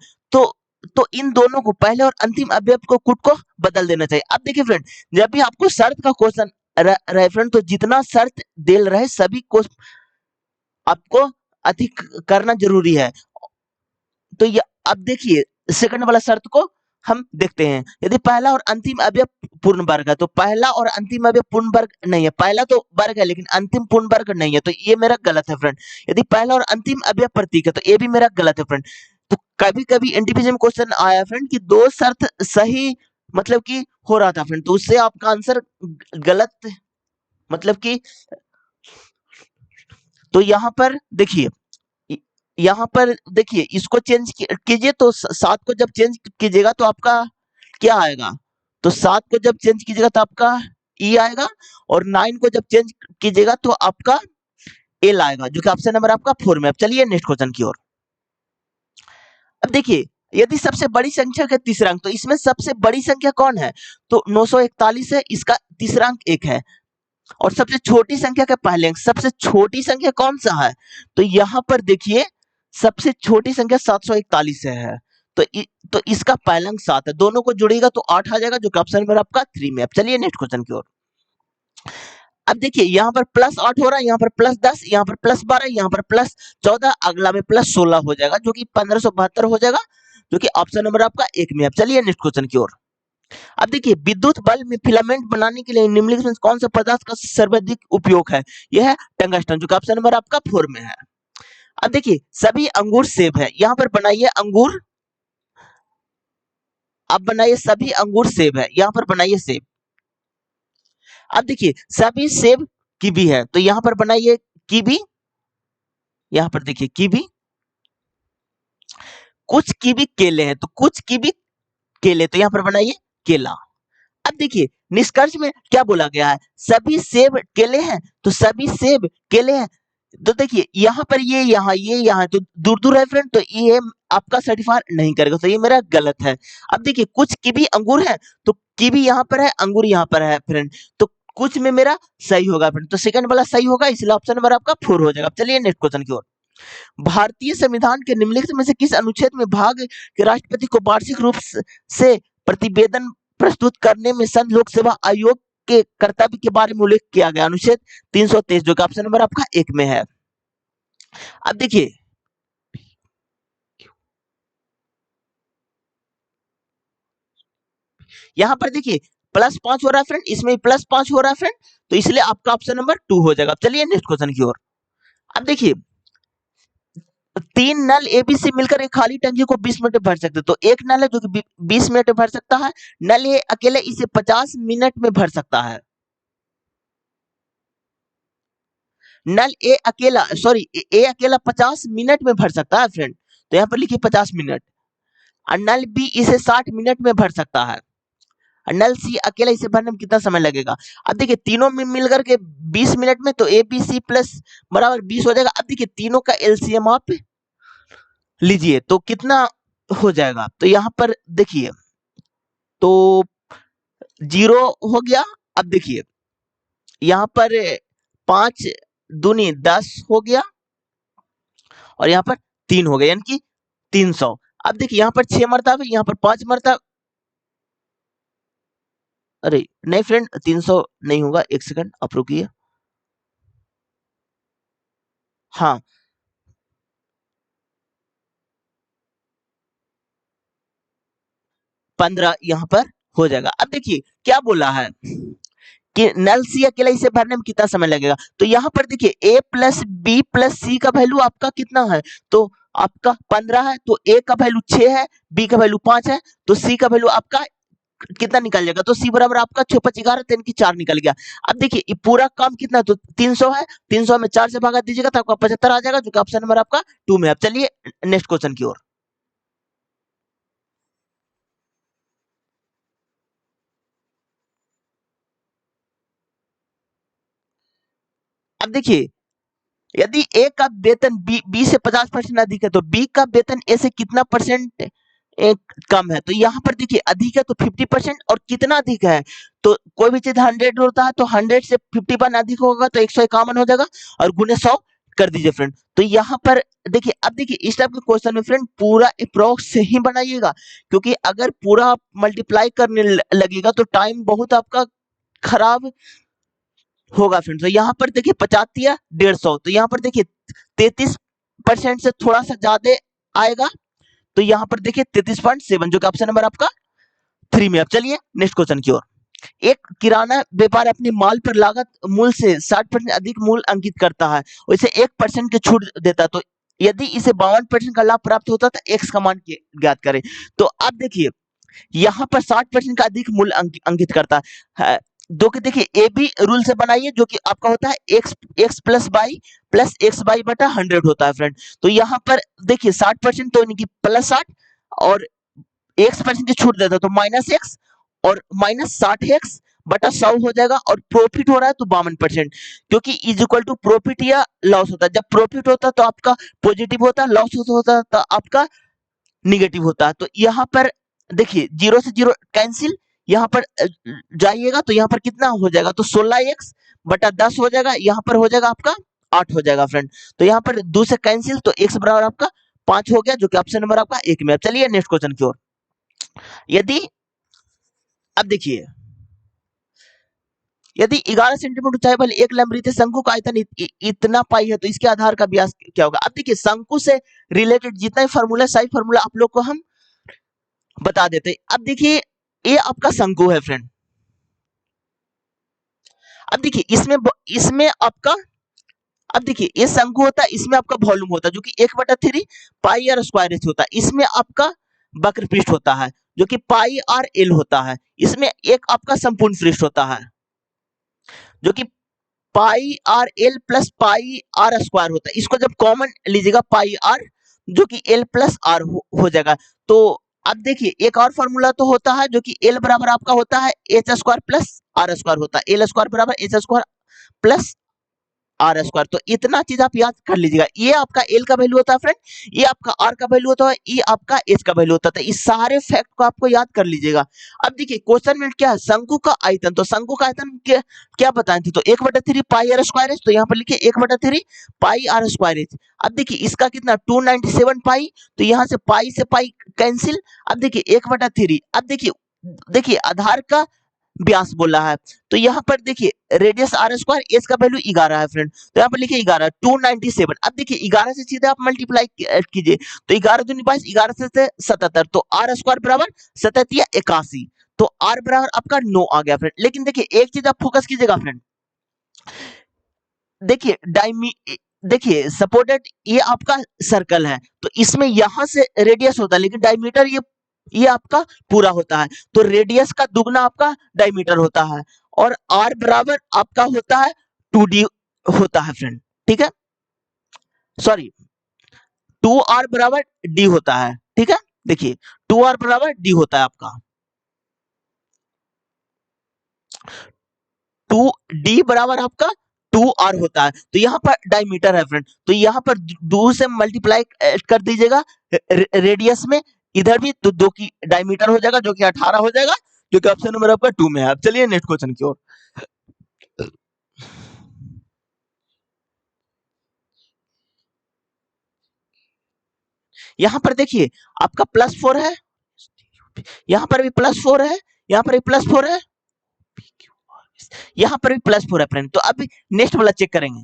Speaker 1: तो इन दोनों को, पहले और अंतिम अवयव को, कुछ को बदल देना चाहिए। अब देखिए फ्रेंड, जब भी आपको शर्त का क्वेश्चन रहे फ्रेंड, तो जितना शर्त दे रहे सभी को आपको अधिक करना जरूरी है। तो ये अब देखिए, सेकंड वाला शर्त को हम देखते हैं। यदि पहला और अंतिम अवयव पूर्ण वर्ग है, तो पहला और अंतिम अवयव पूर्ण वर्ग नहीं है, पहला तो वर्ग है लेकिन अंतिम पूर्ण वर्ग नहीं है, तो ये मेरा गलत है फ्रेंड। यदि पहला और अंतिम अवयव प्रतीक है, तो ये भी मेरा गलत है फ्रेंड। तो कभी कभी इंडिविजुअल क्वेश्चन आया फ्रेंड कि दो शर्त सही मतलब कि हो रहा था फ्रेंड, तो उससे आपका आंसर गलत मतलब कि, तो यहाँ पर देखिए, यहाँ पर देखिए, इसको चेंज कीजिए, तो 7 को जब चेंज कीजिएगा तो आपका क्या आएगा, तो 7 को जब चेंज कीजिएगा तो आपका ई आएगा, और 9 को जब चेंज कीजिएगा तो आपका एल आएगा, जो कि ऑप्शन नंबर आपका 4 में। अब चलिए नेक्स्ट क्वेश्चन की ओर। अब देखिए, यदि सबसे बड़ी संख्या का तीसरा अंक, तो इसमें सबसे बड़ी संख्या कौन है? तो 941 है, इसका तीसरा अंक 1 है। और सबसे छोटी संख्या का पहले अंक, सबसे छोटी संख्या कौन सा है? तो यहाँ पर देखिए सबसे छोटी संख्या 741 है। तो इसका पहला अंक 7 है, दोनों को जोड़ेगा तो 8 आ जाएगा, जो कि ऑप्शन नंबर आपका 3 में। अब चलिए नेक्स्ट क्वेश्चन की ओर। अब देखिए यहाँ पर प्लस 8 हो रहा है, यहाँ पर प्लस 10, यहाँ पर प्लस 12, यहाँ पर प्लस 14, अगला में प्लस 16 हो जाएगा, जो कि 1572 हो जाएगा, जो कि ऑप्शन नंबर आपका 1 में। अब चलिए नेक्स्ट क्वेश्चन की ओर। अब देखिए विद्युत बल्ब में फिलामेंट बनाने के लिए निम्नलिखित में कौन सा पदार्थ का सर्वाधिक उपयोग है? यह है टंगस्टन, जो कि ऑप्शन नंबर आपका 4 में है। अब देखिए सभी अंगूर सेब है, यहाँ पर बनाइए अंगूर, अब बनाइए सभी अंगूर सेब है, यहाँ पर बनाइए सेब। अब देखिए सभी सेब कीवी है, तो यहाँ पर बनाइए कीवी, यहाँ पर देखिए कीवी। कुछ कीवी केले हैं, तो कुछ कीवी केले, तो यहाँ पर बनाइए केला। अब देखिए निष्कर्ष में क्या बोला गया है? सभी सेब केले हैं, तो सभी सेब केले हैं। तो देखिए यहाँ पर ये यहाँ तो दूर दूर है फ्रेंड, तो ये आपका सर्टिफाई नहीं करेगा, तो ये मेरा गलत है। अब देखिए कुछ कीवी अंगूर है, तो कीवी यहाँ पर है, अंगूर यहाँ पर है फ्रेंड, तो कुछ में मेरा सही होगा फ्रेंड, तो सेकंड वाला सही होगा, इसलिए ऑप्शन नंबर आपका 4 हो जाएगा। चलिए नेक्स्ट क्वेश्चन की ओर। भारतीय संविधान के निम्नलिखित में से किस अनुच्छेद में भाग के राष्ट्रपति को वार्षिक रूप से प्रतिवेदन प्रस्तुत करने में संघ लोक सेवा आयोग के कर्तव्य के बारे में उल्लेख किया गया? अनुच्छेद 323, जो कि ऑप्शन नंबर आपका 1 में है। अब देखिए यहाँ पर देखिए +5 हो रहा है फ्रेंड, इसमें +5 हो रहा है फ्रेंड, तो इसलिए आपका ऑप्शन नंबर 2 हो जाएगा। चलिए नेक्स्ट क्वेश्चन की ओर। अब देखिए 3 नल एबीसी मिलकर एक खाली टंकी को 20 मिनट में भर सकते हैं, तो एक नल है जो कि 20 मिनट में भर सकता है, नल ए अकेले इसे 50 मिनट में भर सकता है। नल ए अकेला सॉरी ए अकेला 50 मिनट में भर सकता है फ्रेंड, तो यहाँ पर लिखिए 50 मिनट। और नल बी इसे 60 मिनट में भर सकता है, और नल सी अकेला इसे भरने में कितना समय लगेगा? अब देखिए तीनों में मिलकर के 20 मिनट में, तो ए बी सी प्लस बराबर 20 हो जाएगा। अब देखिए तीनों का एलसीएम आप लीजिए तो कितना हो जाएगा? तो यहाँ पर देखिए तो 0 हो गया। अब देखिए यहाँ पर 5 दूनी 10 हो गया, और यहाँ पर 3 हो गया, यानी कि 300। अब देखिए यहाँ पर 6 मरतबा, यहाँ पर 5 मरतबा, अरे नहीं फ्रेंड 300 नहीं होगा, एक सेकंड आप रुकिए। हाँ 15 यहाँ पर हो जाएगा। अब देखिए क्या बोला है कि नल सी अकेला इसे भरने में कितना समय लगेगा? तो यहाँ पर देखिए a प्लस बी प्लस सी का वैल्यू आपका कितना है? तो आपका 15 है, तो a का वैल्यू 6 है, b का वैल्यू 5 है, तो c का वैल्यू आपका कितना निकल जाएगा? तो c बराबर आपका 6 5 11 3 की 4 निकल गया। अब देखिए ये पूरा काम कितना, तो 300 है, 300 में 4 से भागा दीजिएगा तो आपका 75 आ जाएगा, जो कि ऑप्शन नंबर आपका 2 में है। अब चलिए नेक्स्ट क्वेश्चन की ओर। अब देखिए यदि ए का वेतन बी से 50% अधिक है, तो बी का वेतन ए से कितना परसेंट कम है? तो यहाँ पर देखिए अधिक है तो 50%, और कितना अधिक है? तो कोई भी चीज 100 होता है, तो 100 से 51 अधिक होगा तो 151 हो जाएगा, और गुने 100 कर दीजिए फ्रेंड। तो यहाँ पर देखिए अब देखिए इस टाइप के क्वेश्चन में फ्रेंड पूरा अप्रोक्स से ही बनाइएगा, क्योंकि अगर पूरा मल्टीप्लाई करने लगेगा तो टाइम बहुत आपका खराब होगा फ्रेंड्स। तो यहाँ पर देखिए 50 या 150, तो यहाँ पर देखिए 33% से थोड़ा सा ज्यादा आएगा, तो यहाँ पर देखिए 33.7, जो कि ऑप्शन नंबर आपका 3 में। अब चलिए नेक्स्ट क्वेश्चन की ओर। एक किराना व्यापार अपने माल पर लागत मूल्य से 60% अधिक मूल्य अंकित करता है और इसे 1% की छूट देता है, तो यदि इसे 52% का लाभ प्राप्त होता है तो एक्स का मान ज्ञात करें। तो अब देखिए यहाँ पर 60% का अधिक मूल्य अंकित करता है, जो कि देखिए ए बी रूल से बनाइए, जो कि आपका होता है x plus by plus x by बटा 100 होता है फ्रेंड। तो यहाँ पर देखिए 60%, तो यानी कि +60, और x% की छूट देता है तो -x, और -60x बटा 100 हो जाएगा, और प्रॉफिट हो रहा है तो 52%, क्योंकि इज इक्वल टू प्रॉफिट या लॉस होता है। जब प्रॉफिट होता है तो आपका पॉजिटिव होता है, लॉस होता है तो आपका निगेटिव होता है। तो यहाँ पर देखिए 0 से 0 कैंसिल, यहाँ पर जाइएगा तो यहाँ पर कितना हो जाएगा? तो 16x बटा 10 हो जाएगा, यहाँ पर हो जाएगा आपका 8 हो जाएगा फ्रेंड। तो यहाँ पर 2 से कैंसिल, तो x बराबर आपका 5 हो गया, जो कि ऑप्शन नंबर आपका 1 में है। चलिए नेक्स्ट क्वेश्चन की ओर। यदि अब देखिए, यदि 11 सेंटीमीटर ऊंचाई वाले एक लंबवृत्त शंकु का आयतन इतना पाई है, तो इसके आधार का व्यास क्या होगा। अब देखिए, शंकु से रिलेटेड जितना भी फार्मूला, सारी फार्मूला आप लोग को हम बता देते हैं। अब देखिए, ये आपका शंकु है फ्रेंड। अब देखिए, इसमें इसमें आपका, अब देखिए ये शंकु होता है, इसमें आपका वॉल्यूम होता है जो कि 1/3 पाई आर स्क्वायर एच होता है। इसमें आपका वक्र पृष्ठ होता है जो कि पाई आर एल होता है। इसमें एक आपका संपूर्ण पृष्ठ होता है जो कि pi r l plus pi r square होता है। इसको जब कॉमन लीजिएगा पाई आर, जो कि एल प्लस आर हो जाएगा। तो अब देखिए, एक और फॉर्मूला तो होता है जो कि एल बराबर आपका होता है H square plus R square होता है। एल स्क्वायर बराबर H square plus R square. तो इतना चीज आप याद कर लीजिएगा। ये आपका एल का वैल्यू होता है फ्रेंड, ये आपका आर का वैल्यू होता है, ये आपका एच का वैल्यू होता है। इस सारे फैक्ट को आपको याद कर लीजिएगा। अब देखिए, क्वेश्चन में क्या है, शंकु का आयतन। तो शंकु का आयतन क्या बताए थे, तो 1/3 पाई आर स्क्वायर एच। तो यहाँ पर लिखिए 1/3 पाई आर स्क्वायर एच। अब देखिए, इसका कितना 297 पाई, तो यहाँ से पाई कैंसिल। अब देखिए 1/3, अब देखिए, देखिए आधार का व्यास बोला है, तो यहाँ पर देखिए रेडियस आर स्क्वायर, एच का वैल्यू 11 है फ्रेंड। तो यहाँ पर लिखिए 11 297। अब देखिए 11 से सीधे आप मल्टीप्लाई कीजिए, तो 11 दूनी 22, 11 से 77, तो आर स्क्वायर बराबर 77 81। तो आर बराबर आपका 9 आ गया फ्रेंड। लेकिन देखिए एक चीज आप फोकस कीजिएगा फ्रेंड, देखिए देखिए सपोर्टेड ये आपका सर्कल है, तो इसमें यहां से रेडियस होता है, लेकिन डायमीटर ये आपका पूरा होता है। तो रेडियस का दुगना आपका डायमीटर होता है, और आर बराबर आपका होता है 2d होता है फ्रेंड, ठीक है। सॉरी, 2r बराबर d होता है, ठीक है। देखिए 2r बराबर d होता है आपका, 2d बराबर आपका 2r होता है। तो यहाँ पर डायमीटर है फ्रेंड, तो यहाँ पर 2 से मल्टीप्लाई कर दीजिएगा रेडियस में, इधर भी तो 2 की डायमीटर हो जाएगा जो कि 18 हो जाएगा, जो कि ऑप्शन नंबर आपका 2 में है। अब चलिए नेक्स्ट क्वेश्चन की ओर। यहाँ पर देखिए आपका +4 है, यहाँ पर भी +4 है, यहाँ पर भी +4 है, यहाँ पर भी +4 है फ्रेंड। तो अब नेक्स्ट वाला चेक करेंगे।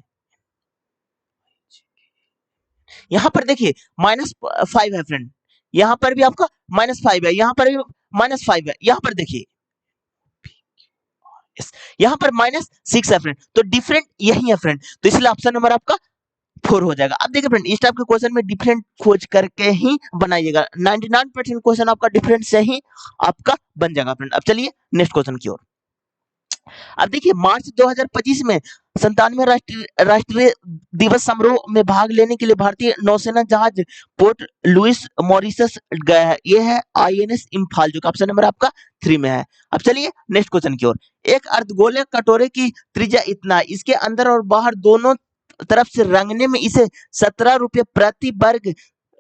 Speaker 1: यहाँ पर देखिए -5 है फ्रेंड, यहाँ पर भी आपका -5 है, यहाँ पर भी -5 है, यहाँ पर देखिए यहाँ पर -6 है फ्रेंड। तो डिफरेंट यही है फ्रेंड, तो इसलिए ऑप्शन नंबर आपका 4 हो जाएगा। अब देखिए फ्रेंड, इस टाइप के क्वेश्चन में डिफरेंट खोज करके ही बनाइएगा। 99% क्वेश्चन आपका डिफरेंट से ही आपका बन जाएगा फ्रेंड। अब चलिए नेक्स्ट क्वेश्चन की ओर। अब देखिए, मार्च 2025 में 97वें राष्ट्रीय दिवस समारोह में भाग लेने के लिए भारतीय नौसेना जहाज पोर्ट लुइस मॉरिशस गया है। ये है INS इम्फाल, जो ऑप्शन नंबर आपका 3 में है। अब चलिए नेक्स्ट क्वेश्चन की ओर। एक अर्धगोले कटोरे की त्रिज्या इतना है, इसके अंदर और बाहर दोनों तरफ से रंगने में इसे 17 रुपये प्रति वर्ग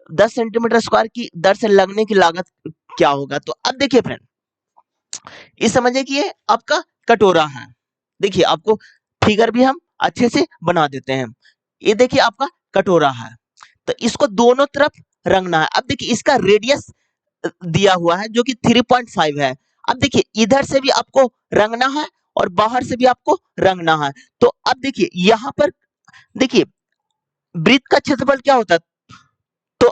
Speaker 1: 10 सेंटीमीटर स्क्वायर की दर से लगने की लागत क्या होगा। तो अब देखिए फ्रेंड, ये समझिए कि ये आपका कटोरा है। देखिए आपको फिगर भी हम अच्छे से बना देते हैं। ये देखिए आपका कटोरा है, तो इसको दोनों तरफ रंगना है। अब देखिए इसका रेडियस दिया हुआ है जो कि 3.5 है। अब देखिए इधर से भी आपको रंगना है और बाहर से भी आपको रंगना है। तो अब देखिए यहाँ पर देखिए वृत्त का क्षेत्रफल क्या होता है, तो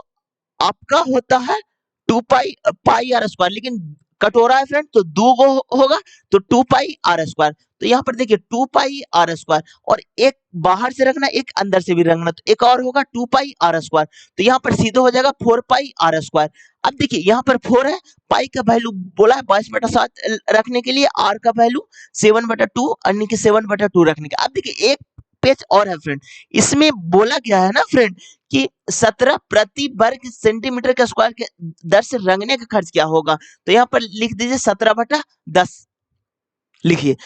Speaker 1: आपका होता है 2 पाई आर स्क्वायर, लेकिन कटोरा है फ्रेंड तो 2 गो होगा, तो 2 पाई आर स्क्वायर। तो यहाँ पर देखिए 2 पाई आर स्क्वायर, और एक बाहर से रखना, एक अंदर से भी रखना, तो एक और होगा 2 पाई आर स्क्वायर। तो यहाँ पर सीधे हो जाएगा 4 पाई आर स्क्वायर। अब देखिए यहाँ पर 4 है, पाई का वैल्यू बोला है 22/7 रखने के लिए, आर का वैल्यू 7/2 यानी कि 7/2 रखने के। अब देखिए एक पेज और है फ्रेंड, इसमें बोला गया है ना फ्रेंड कि 17 प्रति वर्ग सेंटीमीटर के स्क्वायर के दर से रंगने का खर्च क्या होगा। तो यहाँ पर लिख दीजिए 17/10 लिखिए।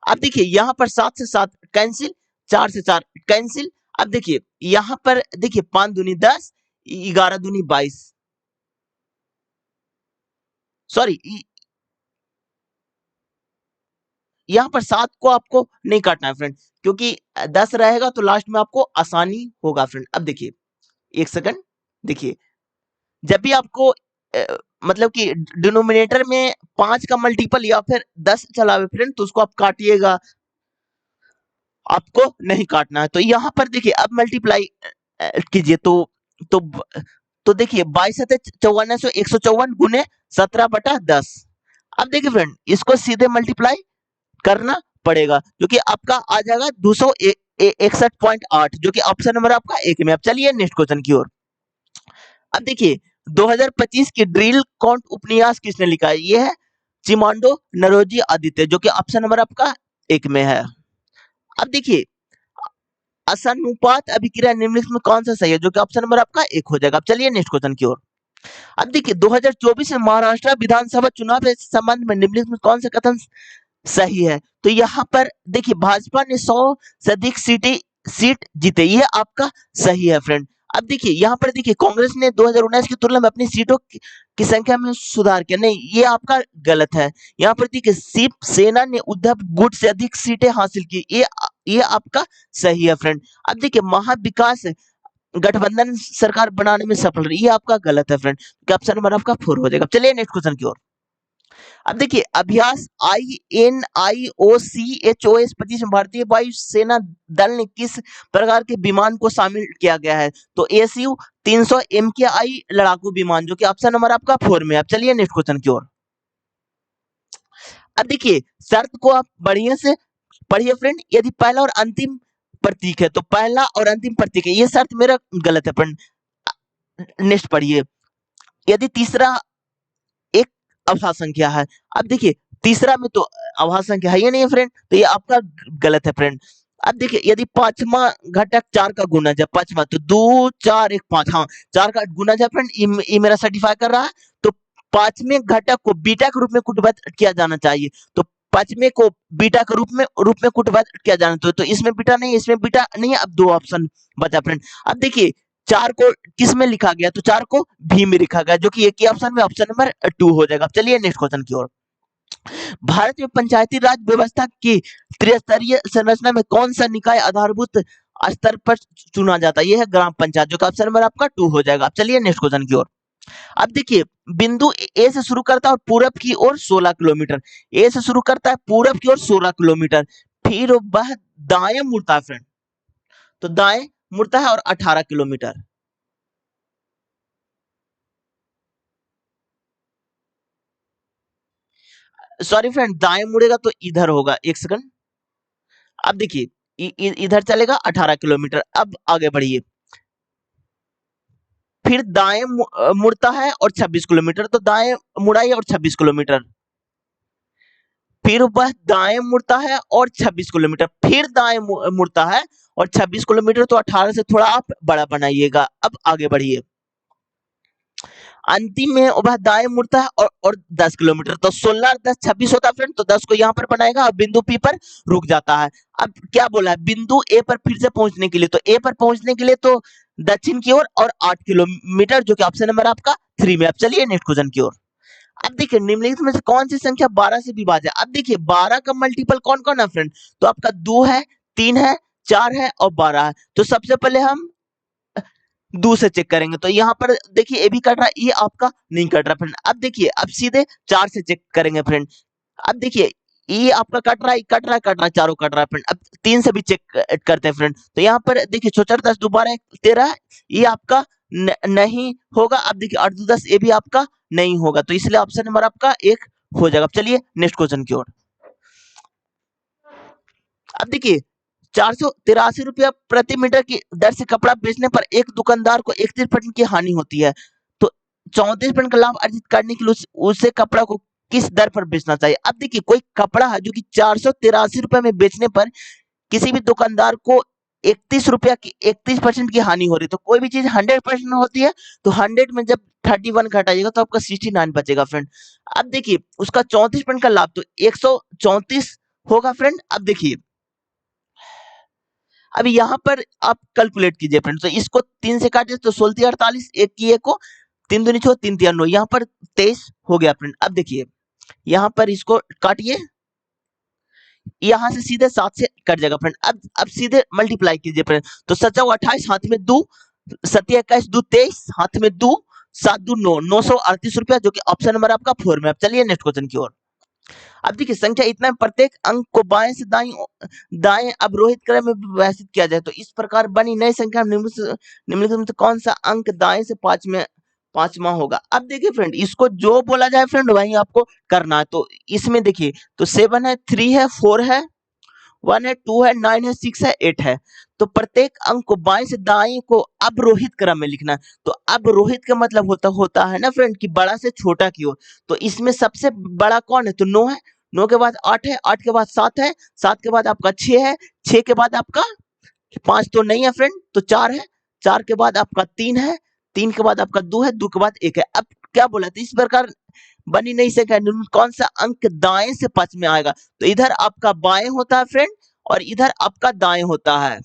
Speaker 1: अब देखिए यहाँ पर 7 से 7 कैंसिल, 4 से 4 कैंसिल। अब देखिए यहाँ पर देखिए 5 दूनी 10, 11 दूनी 22, सॉरी यहाँ पर 7 को आपको नहीं काटना है फ्रेंड, क्योंकि 10 रहेगा तो लास्ट में आपको आसानी होगा फ्रेंड। अब देखिए 1 सेकंड, देखिए जब भी आपको मतलब कि डिनोमिनेटर में 5 का मल्टीपल या फिर 10 चला हुआ फ्रेंड, तो उसको आप काटिएगा, आपको नहीं काटना है। तो यहाँ पर देखिए अब मल्टीप्लाई कीजिए तो तो देखिए 22 154 गुने 17/10। अब देखिए फ्रेंड इसको सीधे मल्टीप्लाई करना पड़ेगा, जो कि आपका आ जाएगा 261.8, जो कि ऑप्शन नंबर आपका एक में। अब चलिए नेक्स्ट क्वेश्चन की ओर। अब देखिए 2025 की ड्रिल काउंट उपन्यास किसने लिखा है? ये है चिमांडो नरोजी आदित्य, जो कि ऑप्शन नंबर आपका एक में है। अब देखिए असनुपात अभिक्रिया निम्नलिखित में कौन सा सही है? जो कि ऑप्शन नंबर आपका एक हो जाएगा। अब चलिए नेक्स्ट क्वेश्चन की ओर। अब देखिए 2024 में महाराष्ट्र विधानसभा चुनाव के संबंध में निम्नलिखित में कौन सा कथन सही है? तो यहाँ पर देखिए भाजपा ने 100 से अधिक सीट जीते, ये आपका सही है फ्रेंड। अब देखिए यहाँ पर देखिए कांग्रेस ने 2019 की तुलना में अपनी सीटों की संख्या में सुधार किया, नहीं ये आपका गलत है। यहाँ पर देखिए शिवसेना ने उद्धव गुट से अधिक सीटें हासिल की, ये आपका सही है फ्रेंड। अब देखिए महाविकास गठबंधन सरकार बनाने में सफल रही, ये आपका गलत है फ्रेंड, ऑप्शन नंबर आपका 4 हो जाएगा। चलिए नेक्स्ट क्वेश्चन की ओर। अब देखिए अभ्यास INIOCHOS 25 में भारतीय वायुसेना दल ने किस प्रकार के विमान को शामिल किया गया है? तो ASU 300 MKI लड़ाकू विमान, जो कि ऑप्शन नंबर आपका 4 में है। अब चलिए नेक्स्ट क्वेश्चन की ओर। अब देखिए शर्त को आप बढ़िया से पढ़िए फ्रेंड। यदि पहला और अंतिम प्रतीक है तो पहला और अंतिम प्रतीक है, ये शर्त मेरा गलत है फ्रेंड। नेक्स्ट पढ़िए। यदि तीसरा एक अभाज्य संख्या है, अब देखिए तीसरा में तो अभाज्य संख्या है ये नहीं है फ्रेंड, तो ये आपका गलत है फ्रेंड। अब देखिए यदि पांचवा घटक 4 का गुणज है, पांचवा तो 2 4 1 5, हाँ 4 का गुणज है फ्रेंड, ये मेरा सर्टिफाई कर रहा है। तो पांचवें घटक को बीटा के रूप में कुटबद्ध किया जाना चाहिए, तो पांचवें को बीटा के रूप में कुटबद्ध किया जाना चाहिए। तो इसमें बीटा नहीं, इसमें बीटा नहीं है। अब दो ऑप्शन बचा फ्रेंड। अब देखिए 4 को किस में लिखा गया? तो 4 को भी में लिखा गया, जो कि एक ही ऑप्शन में ऑप्शन नंबर 2 हो जाएगा। चलिए नेक्स्ट क्वेश्चन की ओर। भारत में पंचायती राज व्यवस्था की त्रिस्तरीय संरचना में कौन सा निकाय आधारभूत स्तर पर चुना जाता है? यह है ग्राम पंचायत, जो कि ऑप्शन नंबर आपका 2 हो जाएगा। अब चलिए नेक्स्ट क्वेश्चन की ओर। अब देखिए बिंदु ए से शुरू करता है और पूरब की ओर 16 किलोमीटर, ए से शुरू करता है पूरब की ओर 16 किलोमीटर, फिर वह दाएं मुड़ता है फ्रेंड, तो दाएं मुड़ता है और 18 किलोमीटर। सॉरी फ्रेंड, दाएं मुड़ेगा तो इधर होगा, एक सेकंड। अब देखिए इधर चलेगा 18 किलोमीटर। अब आगे बढ़िए, फिर दाएं मुड़ता है और 26 किलोमीटर, तो दाएं मुड़ाई और 26 किलोमीटर, फिर वह दाएं मुड़ता है और 26 किलोमीटर, फिर दाएं मुड़ता है और 26 किलोमीटर, तो 18 से थोड़ा आप बड़ा बनाइएगा। अब आगे बढ़िए, अंतिम में वह दाएं मुड़ता है और 10 किलोमीटर, तो 16 10 26 होता है फ्रेंड, तो 10 को यहाँ पर बनाएगा और बिंदु पी पर रुक जाता है। अब क्या बोला है? बिंदु ए पर फिर से पहुंचने के लिए, तो ए पर पहुंचने के लिए तो दक्षिण की ओर और 8 किलोमीटर, जो कि ऑप्शन नंबर आपका 3 में। अब चलिए नेक्स्ट क्वेश्चन की ओर। अब देखिए निम्नलिखित में से कौन सी संख्या 12 से विभाज्य है? अब देखिए 12 का मल्टीपल कौन कौन है फ्रेंड? तो आपका 2 है, 3 है, 4 है और 12 है। तो सबसे पहले हम 2 से चेक करेंगे, तो यहाँ पर देखिए ए भी कट रहा है, ये आपका नहीं कट रहा फ्रेंड। अब देखिए अब सीधे 4 से चेक करेंगे फ्रेंड। अब देखिए ये आपका कट रहा है, चारों कट रहा है फ्रेंड। अब 3 से भी चेक करते हैं फ्रेंड, तो यहाँ पर देखिए 4 10 दोबारा 13, ये आपका नहीं होगा। अब देखिए 8 2 10, ये भी आपका नहीं होगा, तो इसलिए ऑप्शन नंबर आपका 1 हो जाएगा। चलिए नेक्स्ट क्वेश्चन की ओर। अब देखिए 483 रुपया प्रति मीटर की दर से कपड़ा बेचने पर एक दुकानदार को 31% की हानि होती है, तो 34% का लाभ अर्जित करने के लिए उसे कपड़ा को किस दर पर बेचना चाहिए? अब देखिए कोई कपड़ा है जो कि 483 रुपए में बेचने पर किसी भी दुकानदार को 31% की हानि हो रही है, तो कोई भी चीज 100% होती है, तो 100 में जब 31 घटाइएगा तो आपका 69 बचेगा फ्रेंड। अब देखिए उसका 34% का लाभ, तो 134 होगा फ्रेंड। अब देखिए अब यहाँ पर आप कैलकुलेट कीजिए फ्रेंड, तो इसको 3 से काटिए तो 16 48, एक की एक को 3 दूनी 6 3 3 9, यहाँ पर 23 हो गया फ्रेंड। अब देखिए यहाँ पर इसको काटिए, यहाँ से सीधे 7 से कट जाएगा फ्रेंड। अब सीधे मल्टीप्लाई कीजिए फ्रेंड, तो 7 28, हाथ में 2, 7 21 2 23, हाथ में 2, 7 2 9, 938 रुपया, जो कि ऑप्शन नंबर आपका 4 में। अब चलिए नेक्स्ट क्वेश्चन की ओर। अब देखिए संख्या इतना में प्रत्येक अंक को बाएं से दाएं अवरोहित क्रम में व्यवस्थित किया जाए तो इस प्रकार बनी नई संख्या निम्नलिखित में से कौन सा अंक दाएं से पांचवा होगा। अब देखिए फ्रेंड, इसको जो बोला जाए फ्रेंड वही आपको करना है। तो इसमें देखिए, तो 7 है, 3 है, 4 है, 1 है, 2 है, 9 है, 6 है, 8 है। तो प्रत्येक अंक को बाएं से दाएं को अवरोहित क्रम में लिखना है। तो अवरोहित का मतलब होता है ना फ्रेंड कि बड़ा से छोटा की ओर। तो इसमें सबसे बड़ा कौन है, तो 9 है, 9 के बाद 8 है, 8 के बाद 7 है, 7 के बाद आपका 6 है, 6 के बाद आपका 5 तो नहीं है फ्रेंड, तो 4 है, 4 के बाद आपका 3 है, 3 के बाद आपका 2 है, 2 के बाद 1 है। अब क्या बोला था, इस प्रकार बनी नहीं संख्या कौन सा अंक दाएं से पक्ष में आएगा। तो इधर आपका बाएं होता है फ्रेंड, और इधर आपका दाएं होता है।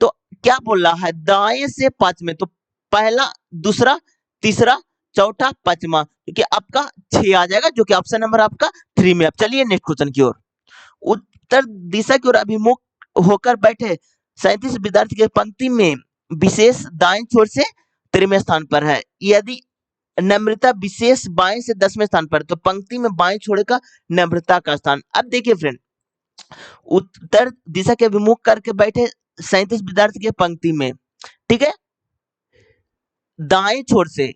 Speaker 1: तो क्या बोल रहा है, दाएं से पक्ष में, तो पहला, दूसरा, तीसरा, चौथा, पांचवा, क्योंकि आपका 6 आ जाएगा, जो कि ऑप्शन नंबर आपका 3 में। अब चलिए नेक्स्ट क्वेश्चन की ओर। उत्तर दिशा की ओर अभिमुख होकर बैठे 37 विद्यार्थी की पंक्ति में विशेष दाएं छोर से 13वें स्थान पर है। यदि नम्रता विशेष बाएं से 10वें स्थान पर, तो पंक्ति में बाएं छोड़े का नम्रता का स्थान। अब देखिए फ्रेंड, उत्तर दिशा के विमुख करके बैठे 37 विद्यार्थी के पंक्ति में, ठीक है, दाएं छोर से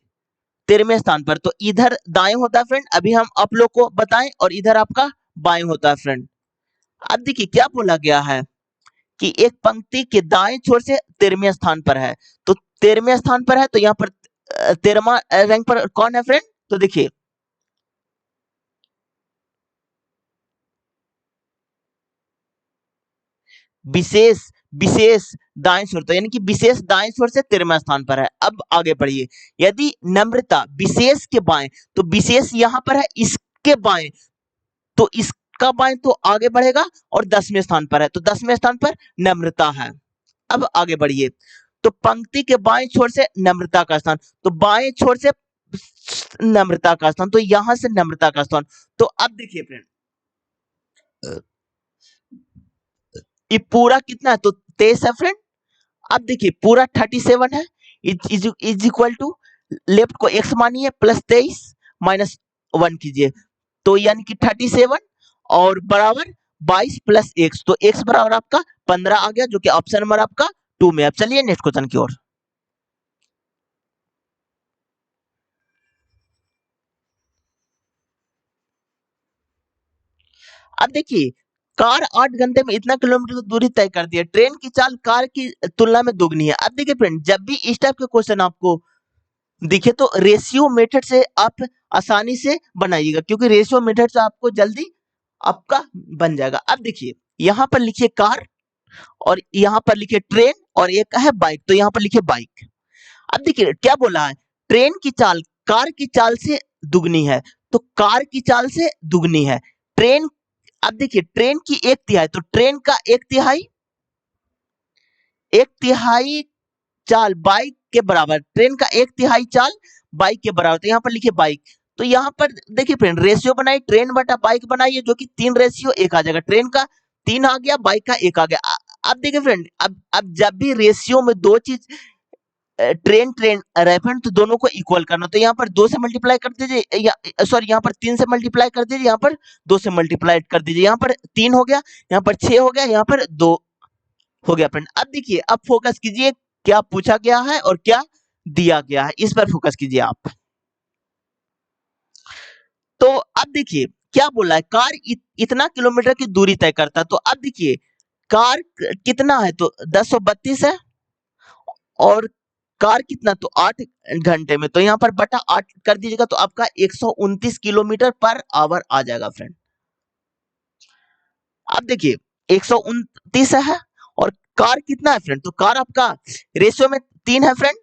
Speaker 1: 13वें स्थान पर, तो इधर दाएं होता है फ्रेंड, अभी हम आप लोग को बताएं, और इधर आपका बाएं होता है फ्रेंड। अब देखिए क्या बोला गया है कि एक पंक्ति के दाएं छोर से 13वें स्थान पर है। तो 13वें स्थान पर है, तो यहाँ पर 13वां रैंक पर कौन है फ्रेंड, तो देखिए विशेष विशेष दाएं छोर, तो यानी कि विशेष दाएं छोर से 13वां स्थान पर है। अब आगे बढ़िए, यदि नम्रता विशेष के बाएं, तो विशेष यहाँ पर है, इसके बाएं, तो इसका बाएं तो आगे बढ़ेगा और 10वें स्थान पर है, तो 10वें स्थान पर नम्रता है। अब आगे बढ़िए, तो पंक्ति के बाएं छोर से नम्रता का स्थान, तो बाएं छोर से नम्रता का स्थान, तो यहां से नम्रता का स्थान। तो अब देखिए फ्रेंड, ये पूरा कितना है, तो 23 है फ्रेंड। अब देखिए पूरा 37 है, इज इक्वल टू, लेफ्ट को x मानिए, प्लस 23 माइनस 1 कीजिए, तो यानी कि 37 और बराबर 22 प्लस x, तो x बराबर आपका 15 आ गया, जो कि ऑप्शन नंबर आपका 2 में। अब चलिए नेक्स्ट क्वेश्चन की ओर। अब देखिए, कार 8 घंटे में इतना किलोमीटर की दूरी तय करती है, ट्रेन की चाल कार की तुलना में दोगुनी है। अब देखिए फ्रेंड, जब भी इस टाइप के क्वेश्चन आपको दिखे, तो रेशियो मेथड से आप आसानी से बनाइएगा, क्योंकि रेशियो मेथड से आपको जल्दी आपका बन जाएगा। अब देखिए, यहाँ पर लिखिए कार, और यहाँ पर लिखिए ट्रेन, और एक है बाइक, तो यहाँ पर लिखिए बाइक। अब देखिए क्या बोला है, ट्रेन की चाल कार की चाल से दुगनी है, तो कार की चाल से दुगनी है ट्रेन। अब देखिए ट्रेन की 1/3, तो ट्रेन का 1/3 चाल बाइक के बराबर, ट्रेन का 1/3 चाल बाइक के बराबर, तो यहाँ पर लिखिए बाइक। तो यहाँ पर देखिए फ्रेंड, रेशियो बनाई, ट्रेन बटा बाइक बनाइए, जो कि 3:1 आ जाएगा, ट्रेन का 3 आ गया, बाइक का 1 आ गया। अब देखिए फ्रेंड, अब जब भी रेशियो में दो चीज ट्रेन ट्रेन रेफरेंस, तो दोनों को इक्वल करना, तो यहाँ पर 2 से मल्टीप्लाई कर दीजिए, या सॉरी यहाँ पर 3 से मल्टीप्लाई कर दीजिए, यहाँ पर 2 से मल्टीप्लाई कर दीजिए, यहाँ पर 3 हो गया, यहाँ पर 6 हो गया, यहाँ पर 2 हो गया फ्रेंड। अब देखिए, अब फोकस कीजिए क्या पूछा गया है और क्या दिया गया है, इस पर फोकस कीजिए आप। तो अब देखिए क्या बोला है, कार इतना किलोमीटर की दूरी तय करता है। तो अब देखिए कार कितना है, तो 1032 है, और कार कितना, तो 8 घंटे में, तो यहाँ पर बटा 8 कर दीजिएगा, तो आपका 129 किलोमीटर पर आवर आ जाएगा फ्रेंड। अब देखिए 129 है, और कार कितना है फ्रेंड, तो कार आपका रेशियो में 3 है फ्रेंड।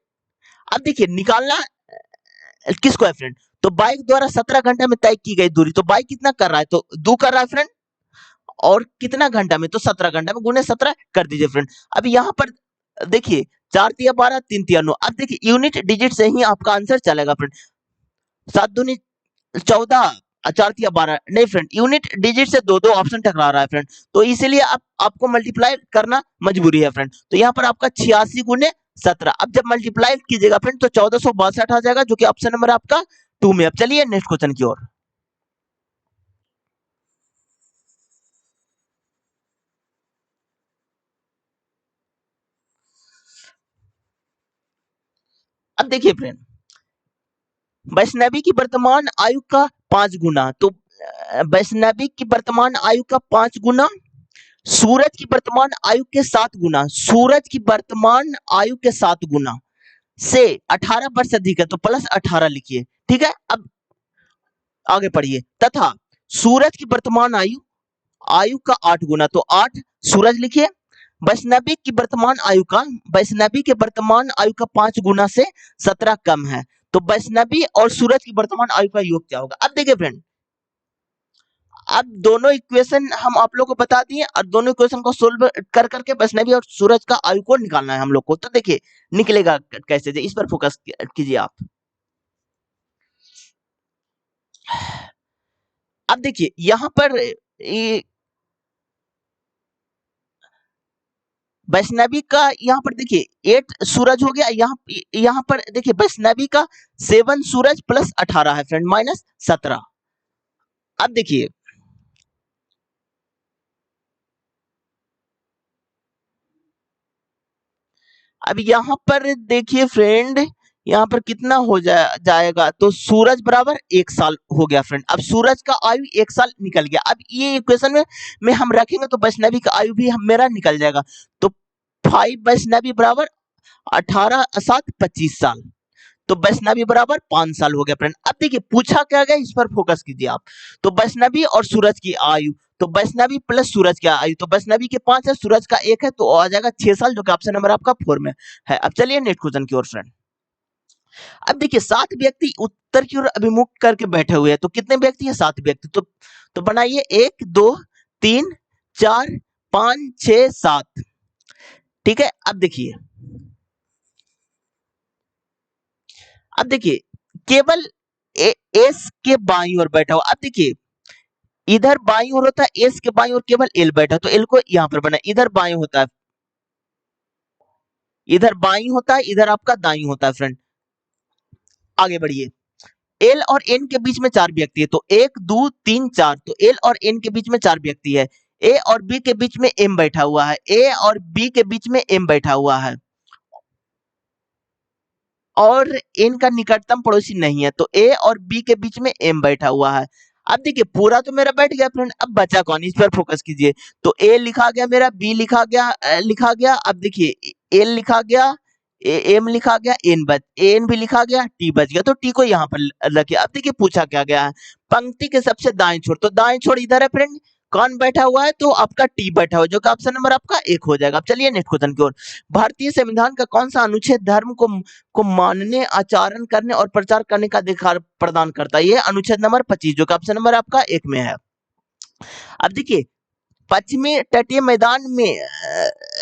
Speaker 1: अब देखिए निकालना किसको है फ्रेंड, तो बाइक द्वारा 17 घंटे में तय की गई दूरी, तो बाइक कितना कर रहा है, तो 2 कर रहा है फ्रेंड, और कितना घंटा में, तो 17 घंटा में, गुने 17 कर दीजिए फ्रेंड। अब यहाँ पर देखिए 4 तिया 12, 3 तिया 9, अब देखिए यूनिट डिजिट से ही आपका आंसर चलेगा फ्रेंड। 7 दूनी 14, 4 तिया 12 नहीं फ्रेंड, यूनिट डिजिट से दो दो ऑप्शन टकरा रहा है फ्रेंड, तो इसीलिए आपको मल्टीप्लाई करना मजबूरी है फ्रेंड। तो यहाँ पर आपका 86 गुने 17, अब जब मल्टीप्लाई कीजिएगा फ्रेंड तो 1462 आ जाएगा, जो कि ऑप्शन नंबर आपका 2 में। अब चलिए नेक्स्ट क्वेश्चन की ओर। अब देखिए फ्रेंड, वैष्णवी की वर्तमान आयु का 5 गुना, तो वैष्णवी की वर्तमान आयु का 5 गुना सूरज की वर्तमान आयु के 7 गुना, सूरज की वर्तमान आयु के 7 गुना से 18 वर्ष अधिक है, तो प्लस 18 लिखिए, ठीक है। अब आगे पढ़िए, तथा सूरज की वर्तमान आयु आयु का 8 गुना, तो 8 सूरज लिखिए। वैष्णवी की वर्तमान आयु का, वैष्णवी के वर्तमान आयु का 5 गुना से 17 कम है, तो वैष्णवी और सूरज की वर्तमान आयु का योग क्या होगा। अब देखिए फ्रेंड, अब दोनों इक्वेशन हम आप लोग को बता दिए और दोनों इक्वेशन को सोल्व कर करके वैष्णवी और सूरज का आयु को निकालना है हम लोग को। तो देखिए निकलेगा कैसे, इस पर फोकस कीजिए आप। अब देखिए यहाँ पर वैष्णवी का यहाँ पर देखिए 8 सूरज हो गया, यहाँ पर देखिए वैष्णवी का 7 सूरज प्लस 18 है फ्रेंड, माइनस 17। अब देखिए अब यहाँ पर देखिए फ्रेंड, यहाँ पर कितना हो जाएगा, तो सूरज बराबर 1 साल हो गया फ्रेंड। अब सूरज का आयु 1 साल निकल गया, अब ये इक्वेशन में हम रखेंगे तो वैष्णवी का आयु भी मेरा निकल जाएगा, तो 5 वैष्णवी बराबर 18 7 25 साल, तो वैष्णवी बराबर 5 साल हो गया फ्रेंड। अब देखिए पूछा क्या गया, इस पर फोकस कीजिए आप। तो वैष्णवी और सूरज की आयु, तो वैष्णवी प्लस सूरज की आयु, तो वैष्णवी के 5 है, सूरज का 1 है, तो आ जाएगा 6 साल, जो कि ऑप्शन नंबर आपका 4 में है। अब चलिए नेक्स्ट क्वेश्चन की ओर फ्रेंड। अब देखिए 7 व्यक्ति उत्तर की ओर अभिमुख करके बैठे हुए हैं, तो कितने व्यक्ति हैं, 7 व्यक्ति, तो बनाइए 1 2 3 4 5 6 7, ठीक है। अब देखिए केवल एस के बाईं ओर बैठा हुआ, अब देखिए इधर बाईं ओर होता है एस के बाईं ओर केवल एल बैठा, तो एल को यहां पर बना, इधर बाईं होता है, इधर बाईं होता है, इधर आपका दाईं होता है फ्रेंड। आगे बढ़िए, एल और एन के बीच में 4 व्यक्ति है, तो 1 2 3 4, तो एल और एन के बीच में 4 व्यक्ति है। ए और बी के बीच में एम बैठा हुआ है, ए और बी के बीच में एम बैठा हुआ है, और एन का निकटतम पड़ोसी नहीं है, तो ए और बी के बीच में एम बैठा हुआ है। अब देखिए पूरा तो मेरा बैठ गया फ्रेंड, अब बचा कौन, इस पर फोकस कीजिए। तो ए लिखा गया मेरा, बी लिखा गया, अब देखिए एल लिखा गया, एम लिखा गया, एन भी लिखा गया, टी बच गया, तो टी को यहाँ पर रखिए। अब देखिए पूछा क्या गया है, पंक्ति के सबसे दाएं छोर, तो दाएं छोर इधर है फ्रेंड, कौन बैठा हुआ है, तो आपका टी बैठा हुआ है, जो कि ऑप्शन नंबर आपका 1 हो जाएगा। अब चलिए नेक्स्ट क्वेश्चन की ओर। भारतीय संविधान का कौन सा अनुच्छेद धर्म को मानने, आचरण करने और प्रचार करने का अधिकार प्रदान करता है, ये अनुच्छेद नंबर 25, जो कि ऑप्शन नंबर आपका 1 में है। अब देखिए पश्चिमी तटीय मैदान में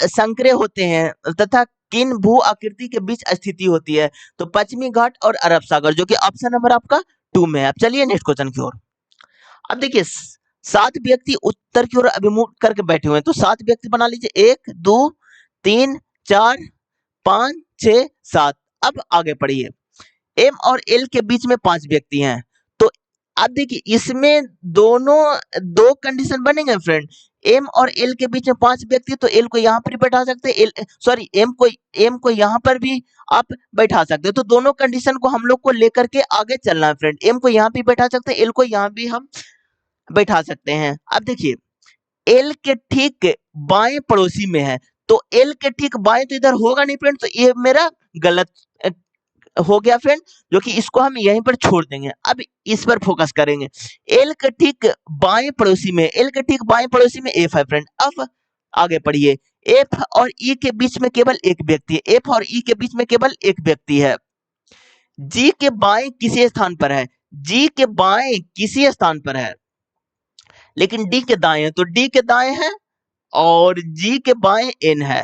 Speaker 1: संकरे होते हैं तथा किन भू आकृति के बीच स्थिति होती है, तो पश्चिमी घाट और अरब सागर, जो कि ऑप्शन नंबर आपका 2 में है। अब चलिए नेक्स्ट क्वेश्चन की ओर। अब देखिए 7 व्यक्ति उत्तर की ओर अभिमुख करके बैठे हुए हैं, तो 7 व्यक्ति बना लीजिए, 1 2 3 4 5 6 7। अब आगे पढ़िए, एम और एल के बीच में 5 व्यक्ति हैं, तो अब देखिए इसमें दोनों दो कंडीशन बनेंगे फ्रेंड, एम और एल के बीच में 5 व्यक्ति, तो एल को यहाँ पर बैठा सकते हैं, एल सॉरी एम को यहाँ पर भी आप बैठा सकते हैं, तो दोनों कंडीशन को हम लोग को लेकर के आगे चलना है फ्रेंड। एम को यहाँ भी बैठा सकते हैं, एल को यहाँ भी हम बैठा सकते हैं। अब देखिए एल के ठीक बाएं पड़ोसी में है, तो एल के ठीक बाएं तो इधर होगा नहीं फ्रेंड, तो ये मेरा गलत हो गया फ्रेंड, जो कि इसको हम यहीं पर छोड़ देंगे। अब इस पर फोकस करेंगे, एल के ठीक बाएं पड़ोसी में, एल के ठीक बाएं पड़ोसी में एफ है फ्रेंड। अब आगे पढ़िए, एफ और ई के बीच में केवल एक व्यक्ति है, एफ और ई के बीच में केवल एक व्यक्ति है, जी के बाएं किसी स्थान पर है, जी के बाएं किसी स्थान पर है, लेकिन डी के दाएं है, तो डी के दाएं है और जी के बाएं एन है।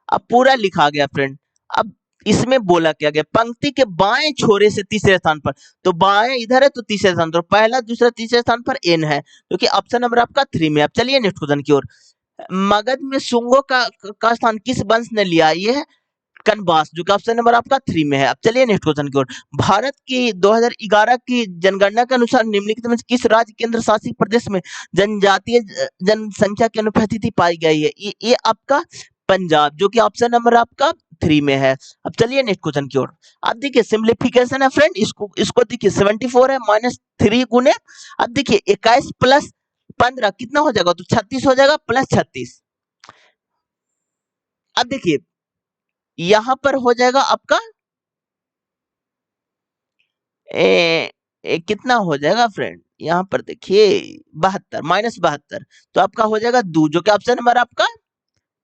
Speaker 1: अब पूरा लिखा गया फ्रेंड। अब इसमें बोला क्या गया, पंक्ति के बाएं छोरे से तीसरे स्थान पर, तो बाएं इधर है तो तीसरे स्थान पर, पहला दूसरा तीसरे स्थान पर एन है, क्योंकि ऑप्शन नंबर आपका 3 में। अब चलिए नेक्स्ट क्वेश्चन की ओर। मगध में शुंगों का स्थान किस वंश ने लिया, ये है कनबास, जो कि ऑप्शन नंबर आपका 3 में है। अब चलिए नेक्स्ट क्वेश्चन की ओर। भारत की 2011 की जनगणना के अनुसार निम्नलिखित में से किस राज्य केंद्र शासित प्रदेश में जनजातीय जनसंख्या की अनुपस्थिति पाई गई है, ये आपका पंजाब, जो कि ऑप्शन नंबर आपका 3 में है। अब चलिए नेक्स्ट क्वेश्चन की ओर। अब देखिए सिंप्लीफिकेशन है फ्रेंड, इसको देखिए 74 है माइनस 3 गुने, अब देखिए 21 प्लस 15 कितना हो जाएगा, तो 36 हो जाएगा, प्लस 36। अब देखिए यहां पर हो जाएगा आपका कितना हो जाएगा फ्रेंड, यहाँ पर देखिए 72 माइनस 72, तो आपका हो जाएगा 2, जो कि ऑप्शन नंबर आपका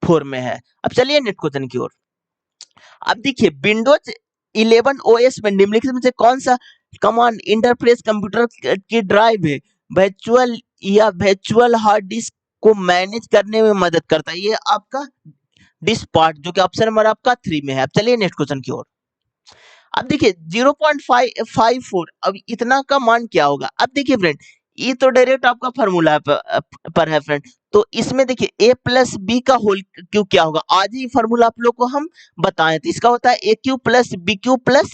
Speaker 1: 4 में है। अब चलिए नेक्स्ट क्वेश्चन की ओर। अब देखिए विंडोज 11 ओएस में निम्नलिखित में से कौन सा कमांड इंटरफेस कंप्यूटर की ड्राइव है वर्चुअल या वर्चुअल हार्ड डिस्क को मैनेज करने में मदद करता है, ये आपका डिस्क पार्ट, जो कि ऑप्शन नंबर आपका 3 में है। अब चलिए नेक्स्ट क्वेश्चन की ओर। अब देखिए 0.554, अब इतना का मान क्या होगा। अब देखिए फ्रेंड ये तो डायरेक्ट आपका फॉर्मूला पर है फ्रेंड, तो इसमें देखिए a प्लस बी का होल क्यू क्या होगा, आज ही फॉर्मूला आप लोग को हम बताएं, तो इसका होता है a cube plus b cube plus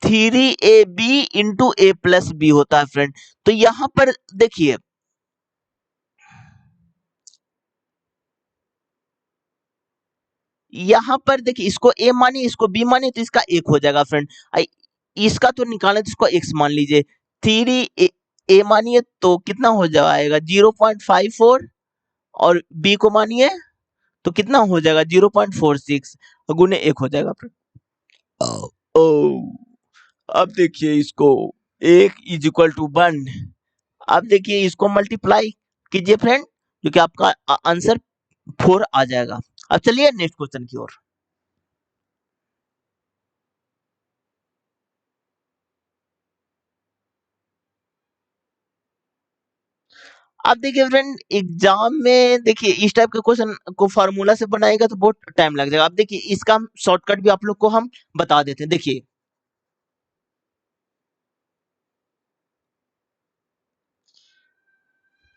Speaker 1: 3ab into a plus b होता है फ्रेंड। तो यहाँ पर देखिए इसको a मानिए इसको b मानिए तो इसका 1 हो जाएगा फ्रेंड। इसका तो निकालें तो इसको x मान लीजिए, 3a मानिए तो कितना हो जाएगा 0.54, और b को मानिए तो कितना हो जाएगा 0.46 गुने 1 हो जाएगा फ्रेंड। ओ अब देखिए इसको 1 इज इक्वल टू 1, अब देखिए इसको मल्टीप्लाई कीजिए फ्रेंड, जो कि आपका आंसर 4 आ जाएगा। अब चलिए नेक्स्ट क्वेश्चन की ओर। अब देखिए फ्रेंड एग्जाम में देखिए इस टाइप के क्वेश्चन को फार्मूला से बनाएगा तो बहुत टाइम लग जाएगा। अब देखिए इसका शॉर्टकट भी आप लोग को हम बता देते हैं। देखिए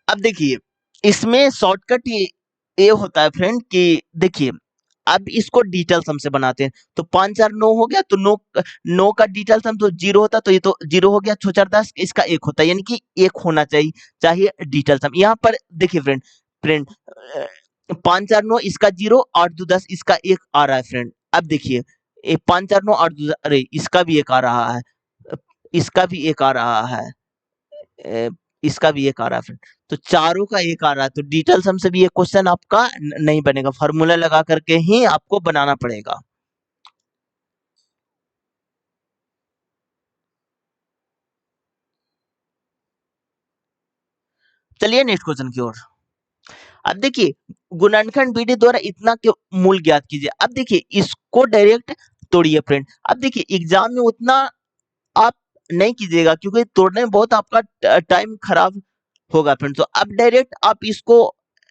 Speaker 1: अब देखिए इसमें शॉर्टकट ये होता है फ्रेंड कि देखिए अब इसको डिटेल सम से बनाते हैं, तो 5 4 9 हो गया, तो 9 9 का डिटेल सम तो 0 होता, तो ये तो 0 हो गया, 6 4 10 इसका 1 होता है, यानी कि 1 होना चाहिए डिटेल सम। यहाँ पर देखिए फ्रेंड फ्रेंड 5 4 9 इसका 0, 8 2 10 इसका 1 आ रहा है फ्रेंड। अब देखिए 5 4 9 8 2 अरे इसका भी 1 आ रहा है, इसका भी 1 आ रहा है, इसका भी 1 आ रहा है फ्रेंड, तो चारों का 1 आ रहा है, तो डिटेल सम से भी ये क्वेश्चन आपका नहीं बनेगा, फार्मूला लगा करके ही आपको बनाना पड़ेगा। चलिए नेक्स्ट क्वेश्चन की ओर। अब देखिए गुणनखंड विधि द्वारा इतना के मूल ज्ञात कीजिए। अब देखिए इसको डायरेक्ट तोड़िए फ्रेंड। अब देखिए एग्जाम में उतना आप नहीं कीजिएगा, क्योंकि तोड़ने में बहुत आपका टाइम खराब होगा फ्रेंड, तो अब डायरेक्ट आप इसको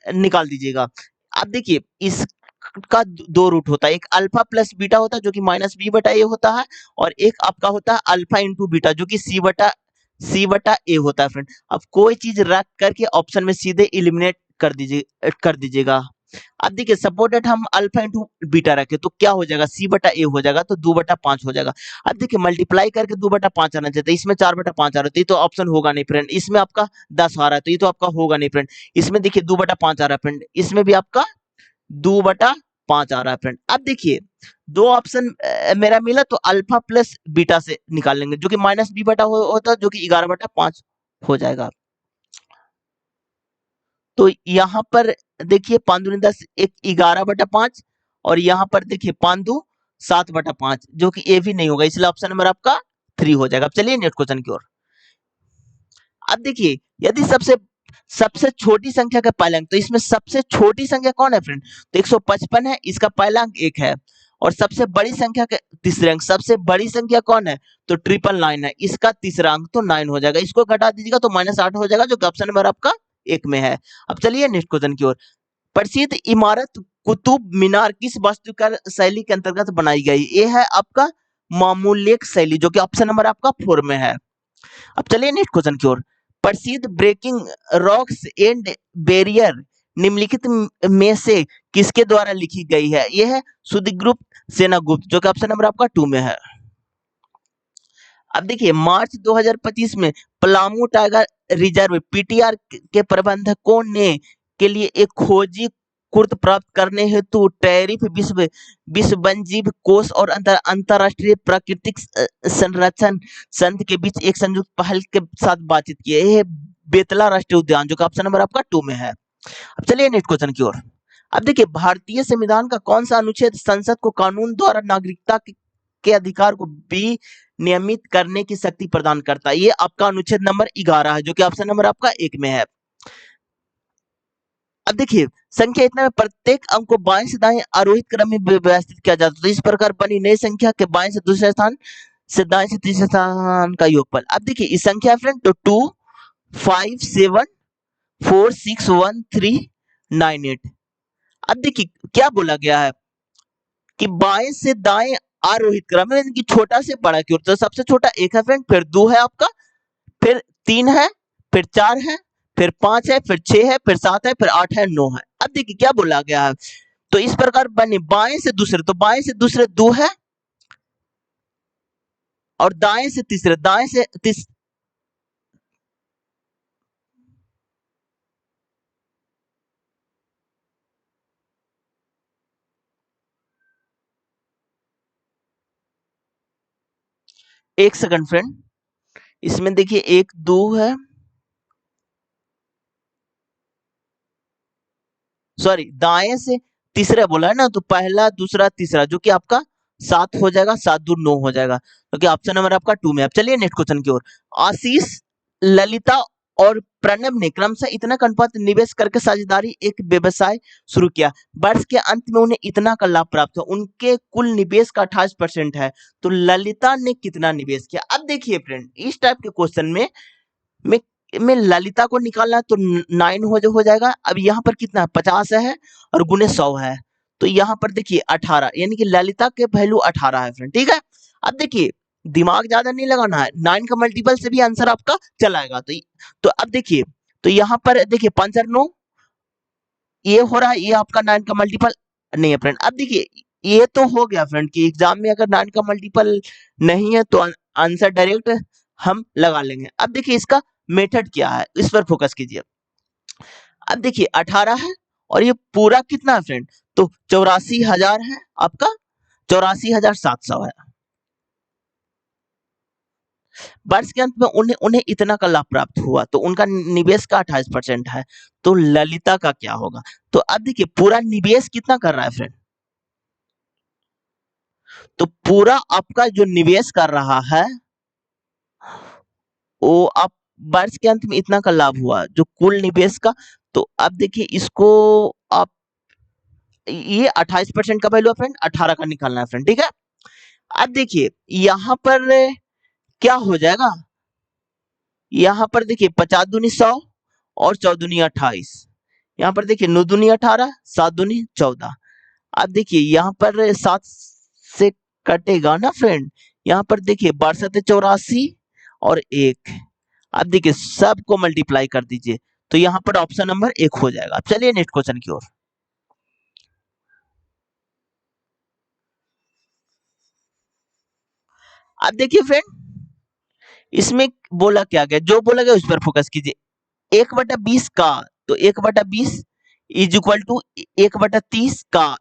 Speaker 1: निकाल दीजिएगा। अब देखिए इसका 2 रूट होता है, एक अल्फा प्लस बीटा होता है जो कि माइनस बी बटा ए होता है, और एक आपका होता है अल्फा इंटू बीटा जो कि सी बटा ए होता है फ्रेंड। अब कोई चीज रख करके ऑप्शन में सीधे इलिमिनेट कर दीजिएगा। अब देखिए सपोर्टेड हम अल्फा इंटू बीटा रखे तो क्या हो जाएगा, सी बटा ए हो जाएगा, तो 2/5 हो जाएगा। अब देखिए मल्टीप्लाई करके 2/5 आना चाहिए, इसमें 4/5 आ रहा है, तो ये तो ऑप्शन होगा नहीं फ्रेंड। इसमें आपका 10 आ रहा है, तो ये तो आपका होगा नहीं फ्रेंड। इसमें देखिए 2/5 आ रहा है फ्रेंड, इसमें भी आपका 2/5 आ रहा है फ्रेंड। अब देखिए दो ऑप्शन मेरा मिला, तो अल्फा प्लस बीटा से निकाल लेंगे, जो कि माइनस बी बटा होता है, जो कि 11/5 हो जाएगा। तो यहाँ पर देखिए 5 दूनी 10 एक 11/5, और यहाँ पर देखिए 5 दू 7/5, जो कि ए भी नहीं होगा, इसलिए ऑप्शन नंबर आपका 3 हो जाएगा। अब चलिए नेक्स्ट क्वेश्चन की ओर। अब देखिए यदि सबसे सबसे छोटी संख्या का पहला अंक, तो इसमें सबसे छोटी संख्या कौन है फ्रेंड, तो 155 है, इसका पहला अंक 1 है। और सबसे बड़ी संख्या का तीसरे अंक, सबसे बड़ी संख्या कौन है, तो 999 है, इसका तीसरा अंक तो 9 हो जाएगा, इसको घटा दीजिएगा तो -8 हो जाएगा, जो कि ऑप्शन नंबर आपका 1 में है। अब चलिए नेक्स्ट क्वेश्चन की ओर। प्रसिद्ध इमारत कुतुब मीनार किस वास्तुकला शैली के अंतर्गत बनाई गई? ये है आपका मामूलेख शैली, जो कि ऑप्शन नंबर आपका 4 में है। अब चलिए नेक्स्ट क्वेश्चन की ओर। प्रसिद्ध ब्रेकिंग रॉक्स एंड बैरियर निम्नलिखित में से किसके द्वारा लिखी गई है? यह है सुदीगुप्त सेनगुप्त, जो कि ऑप्शन नंबर आपका 2 में है। अब देखिए मार्च 2025 में पलामू टाइगर रिजर्व पीटीआर के प्रबंधकों ने के लिए एक खोजी कुर्त प्राप्त करने हेतु टैरिफ विश्व वन्यजीव कोष और अंतरराष्ट्रीय प्राकृतिक संरक्षण संघ के बीच एक संयुक्त पहल के साथ बातचीत की है। यह बेतला राष्ट्रीय उद्यान, जो कि ऑप्शन नंबर आपका 2 में है। अब चलिए नेक्स्ट क्वेश्चन की ओर। अब देखिए भारतीय संविधान का कौन सा अनुच्छेद संसद को कानून द्वारा नागरिकता के अधिकार को भी नियमित करने की शक्ति प्रदान करता है? ये आपका अनुच्छेद नंबर 11 है, जो कि ऑप्शन नंबर आपका 1 में है। अब देखिए संख्या इतना में प्रत्येक अंक को बाएं से दाएं आरोहित क्रम में व्यवस्थित किया जाता है। तो इस प्रकार बनी नई संख्या के बाएं से दूसरे स्थान से दाएं से तीसरे स्थान का योगफल। अब देखिए इस संख्या फ्रेंड तो 2 5 7 4 6 1 3 9 8। अब देखिए क्या बोला गया है कि बाएं से दाएं आरोहित क्रम में, कि छोटा से बड़ा की ओर। तो सबसे छोटा 1 है फ्रेंड, फिर 2 है आपका, फिर 3 है, फिर 4 है, फिर 5 है, फिर 6 है, फिर 7 है, फिर 8 है, 9 है। अब देखिए क्या बोला गया है, तो इस प्रकार बने बाएं से दूसरे, तो बाएं से दूसरे 2 है और दाएं से तीसरे, एक सेकंड फ्रेंड, इसमें देखिए 1 2 है, सॉरी दाएं से तीसरा बोला है ना, तो पहला दूसरा तीसरा, जो कि आपका 7 हो जाएगा, 7 दूर 9 हो जाएगा, क्योंकि तो ऑप्शन नंबर आपका 2 में। अब चलिए नेक्स्ट क्वेश्चन की ओर। आशीष, ललिता और प्रणब ने क्रमशः इतना का अनुपात निवेश करके साझेदारी एक व्यवसाय शुरू किया। वर्ष के अंत में उन्हें इतना का लाभ प्राप्त हुआ। उनके कुल निवेश का 28% है। तो ललिता ने कितना निवेश किया? अब देखिए फ्रेंड इस टाइप के क्वेश्चन में में ललिता को निकालना है, तो 9 हो जाएगा। अब यहाँ पर कितना है, 50 है और गुने 100 है, तो यहाँ पर देखिए 18, यानी कि ललिता के वैल्यू 18 है फ्रेंड, ठीक है। अब देखिए दिमाग ज्यादा नहीं लगाना है, 9 का मल्टीपल से भी आंसर आपका चला आएगा। तो अब देखिए, तो यहाँ पर देखिए 5 और 9 ये हो रहा है, ये आपका 9 का मल्टीपल नहीं है फ्रेंड। अब देखिए ये तो हो गया फ्रेंड कि एग्जाम में अगर 9 का मल्टीपल नहीं है तो आंसर डायरेक्ट हम लगा लेंगे। अब देखिए इसका मेथड क्या है, इस पर फोकस कीजिए। अब देखिए 18 है और ये पूरा कितना है फ्रेंड, तो 84,000 है आपका, 84,700 है। वर्ष के अंत में उन्हें इतना का लाभ प्राप्त हुआ, तो उनका निवेश का 28% है। तो ललिता का क्या होगा? तो अब देखिए पूरा निवेश कितना कर रहा है फ्रेंड, तो पूरा आपका जो निवेश कर रहा है वो आप वर्ष के अंत में इतना का लाभ हुआ जो कुल निवेश का। तो अब देखिए इसको आप ये 28% का वैल्यू है फ्रेंड, 18 का निकालना है फ्रेंड, ठीक है। अब देखिए यहाँ पर क्या हो जाएगा, यहाँ पर देखिए 50 दूनी 100 और 14 दूनी 28, यहाँ पर देखिए 9 दूनी 18, 7 दूनी 14। अब देखिए यहाँ पर 7 से कटेगा ना फ्रेंड, यहाँ पर देखिए 62 84 और 1। अब देखिए सबको मल्टीप्लाई कर दीजिए, तो यहाँ पर ऑप्शन नंबर 1 हो जाएगा। चलिए नेक्स्ट क्वेश्चन की ओर। अब देखिए फ्रेंड इसमें बोला क्या गया, जो बोला गया उस पर फोकस कीजिए। 1/20 का, तो 1/20 इज इक्वल टू 1/30 का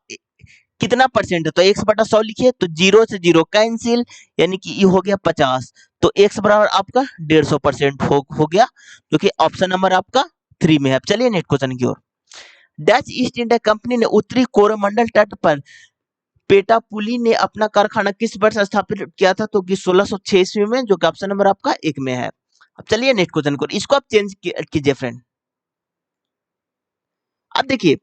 Speaker 1: कितना परसेंट है, तो 100 लिखिए, तो 0 से 0 कैंसिल, यानी कि ये हो गया 50, तो x बराबर आपका 150% हो गया, जो कि ऑप्शन नंबर आपका 3 में है। चलिए नेक्स्ट क्वेश्चन की ओर। डच ईस्ट इंडिया कंपनी ने उत्तरी कोरोमंडल तट पर पेटापुली ने अपना कारखाना किस वर्ष स्थापित किया था, तो कि 1606 ईस्वी में, जो कि ऑप्शन नंबर आपका 1 में है। अब चलिए नेक्स्ट क्वेश्चन को, इसको आप चेंज कीजिए फ्रेंड। अब देखिए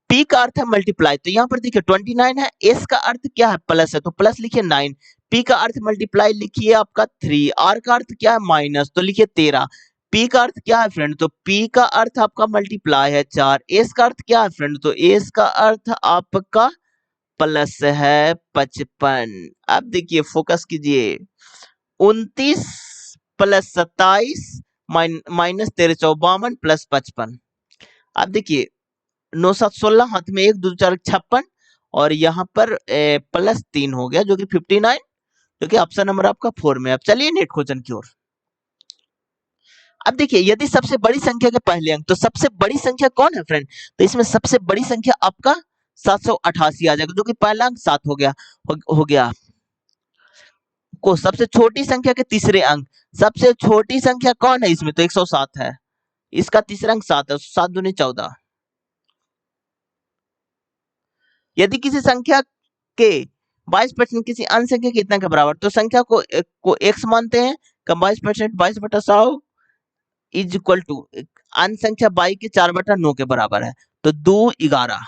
Speaker 1: P का अर्थ है मल्टीप्लाई, तो यहाँ पर देखिए 29 है, S का अर्थ क्या है, प्लस है, तो प्लस लिखिए 9, P का अर्थ मल्टीप्लाई लिखिए आपका 3, R का अर्थ क्या है माइनस, तो लिखिए 13, P का अर्थ क्या है फ्रेंड? तो P का अर्थ आपका मल्टीप्लाई है 4। S का अर्थ क्या है फ्रेंड? तो S का अर्थ आपका प्लस है 55। अब देखिए फोकस कीजिए, 29 प्लस 27 माइनस 1352 प्लस 55। अब देखिए 9 7 16, हाथ में 1 2 4 56 और यहाँ पर प्लस 3 हो गया जो कि 59, जो कि ऑप्शन नंबर आपका 4 में। अब चलिए नेक्स्ट क्वेश्चन की ओर। अब देखिए यदि सबसे बड़ी संख्या के पहले अंक, तो सबसे बड़ी संख्या कौन है फ्रेंड? तो इसमें सबसे बड़ी संख्या आपका 788 आ जाएगा, जो कि पहला अंक 7 हो गया हो गया। को सबसे छोटी संख्या के तीसरे अंक, सबसे छोटी संख्या कौन है इसमें? तो 107 है, इसका तीसरा अंक 7 है, 7 दूनी 14। यदि किसी संख्या के 22% किसी अन्य संख्या कितना के बराबर, तो संख्या को x मानते हैं, कम 22% 22/100 इज इक्वल टू अन्य संख्या 22 के 4/9 के बराबर है, तो 2 11।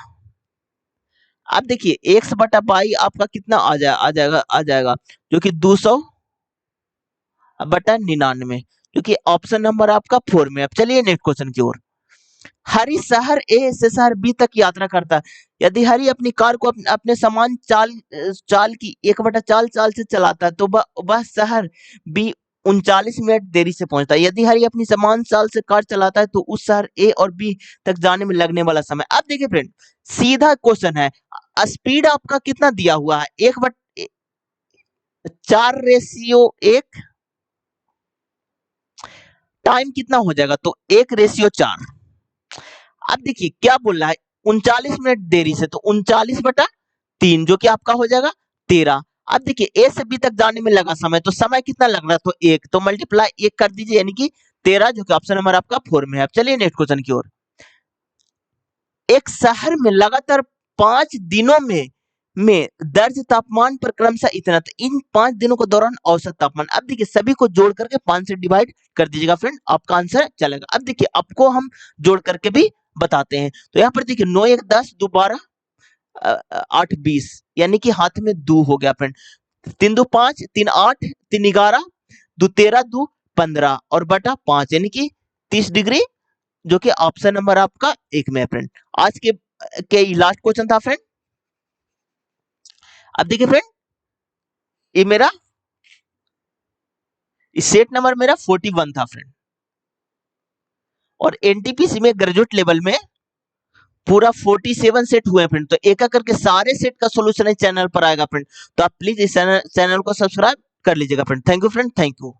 Speaker 1: अब देखिए x/22 आपका कितना आ जाएगा जो कि 200/99, जो कि ऑप्शन नंबर आपका 4 में। अब चलिए नेक्स्ट क्वेश्चन की ओर। हरि शहर ए से शहर बी तक यात्रा करता है। यदि हरि अपनी कार को अपने समान चाल की 1/4 चाल से चलाता है, तो वह शहर बी 39 मिनट देरी से पहुंचता है। यदि हरि अपनी समान चाल से कार चलाता है, तो उस शहर ए और बी तक जाने में लगने वाला समय। अब देखिए फ्रेंड, सीधा क्वेश्चन है, स्पीड आपका कितना दिया हुआ है? 1/4:1। टाइम कितना हो जाएगा? तो 1:4। अब देखिए क्या बोल रहा है, 39 मिनट देरी से, तो 39/3 जो कि आपका हो जाएगा 13। अब देखिए ए से बी तक जाने में लगा समय, तो समय कितना लग रहा है? तो 1, तो मल्टीप्लाई 1 कर दीजिए, यानी कि 13, जो कि ऑप्शन नंबर आपका 4 में है। अब चलिए नेक्स्ट क्वेश्चन की ओर। एक शहर में लगातार 5 दिनों में दर्ज तापमान पर क्रमशः इतना, तो इन 5 दिनों के दौरान औसत तापमान। अब देखिए सभी को जोड़ करके 5 से डिवाइड कर दीजिएगा फ्रेंड, आपका आंसर चलेगा। अब देखिए आपको हम जोड़ करके भी बताते हैं, तो यहाँ पर देखिए 9 1 10 2 12 8 20, यानी कि हाथ में 2 हो गया फ्रेंड। 3 2 5 3 8 3 11 2 13 2 15 और बटा 5, यानी कि 30 डिग्री, जो कि ऑप्शन नंबर आपका 1 में है फ्रेंड। आज के लास्ट क्वेश्चन था फ्रेंड। अब देखिए फ्रेंड, ये मेरा सेट नंबर मेरा 41 था फ्रेंड, और एनटीपीसी में ग्रेजुएट लेवल में पूरा 47 सेट हुए फ्रेंड। तो एक एक करके सारे सेट का सॉल्यूशन इस चैनल पर आएगा फ्रेंड, तो आप प्लीज इस चैनल को सब्सक्राइब कर लीजिएगा friend. Thank you friend, thank you.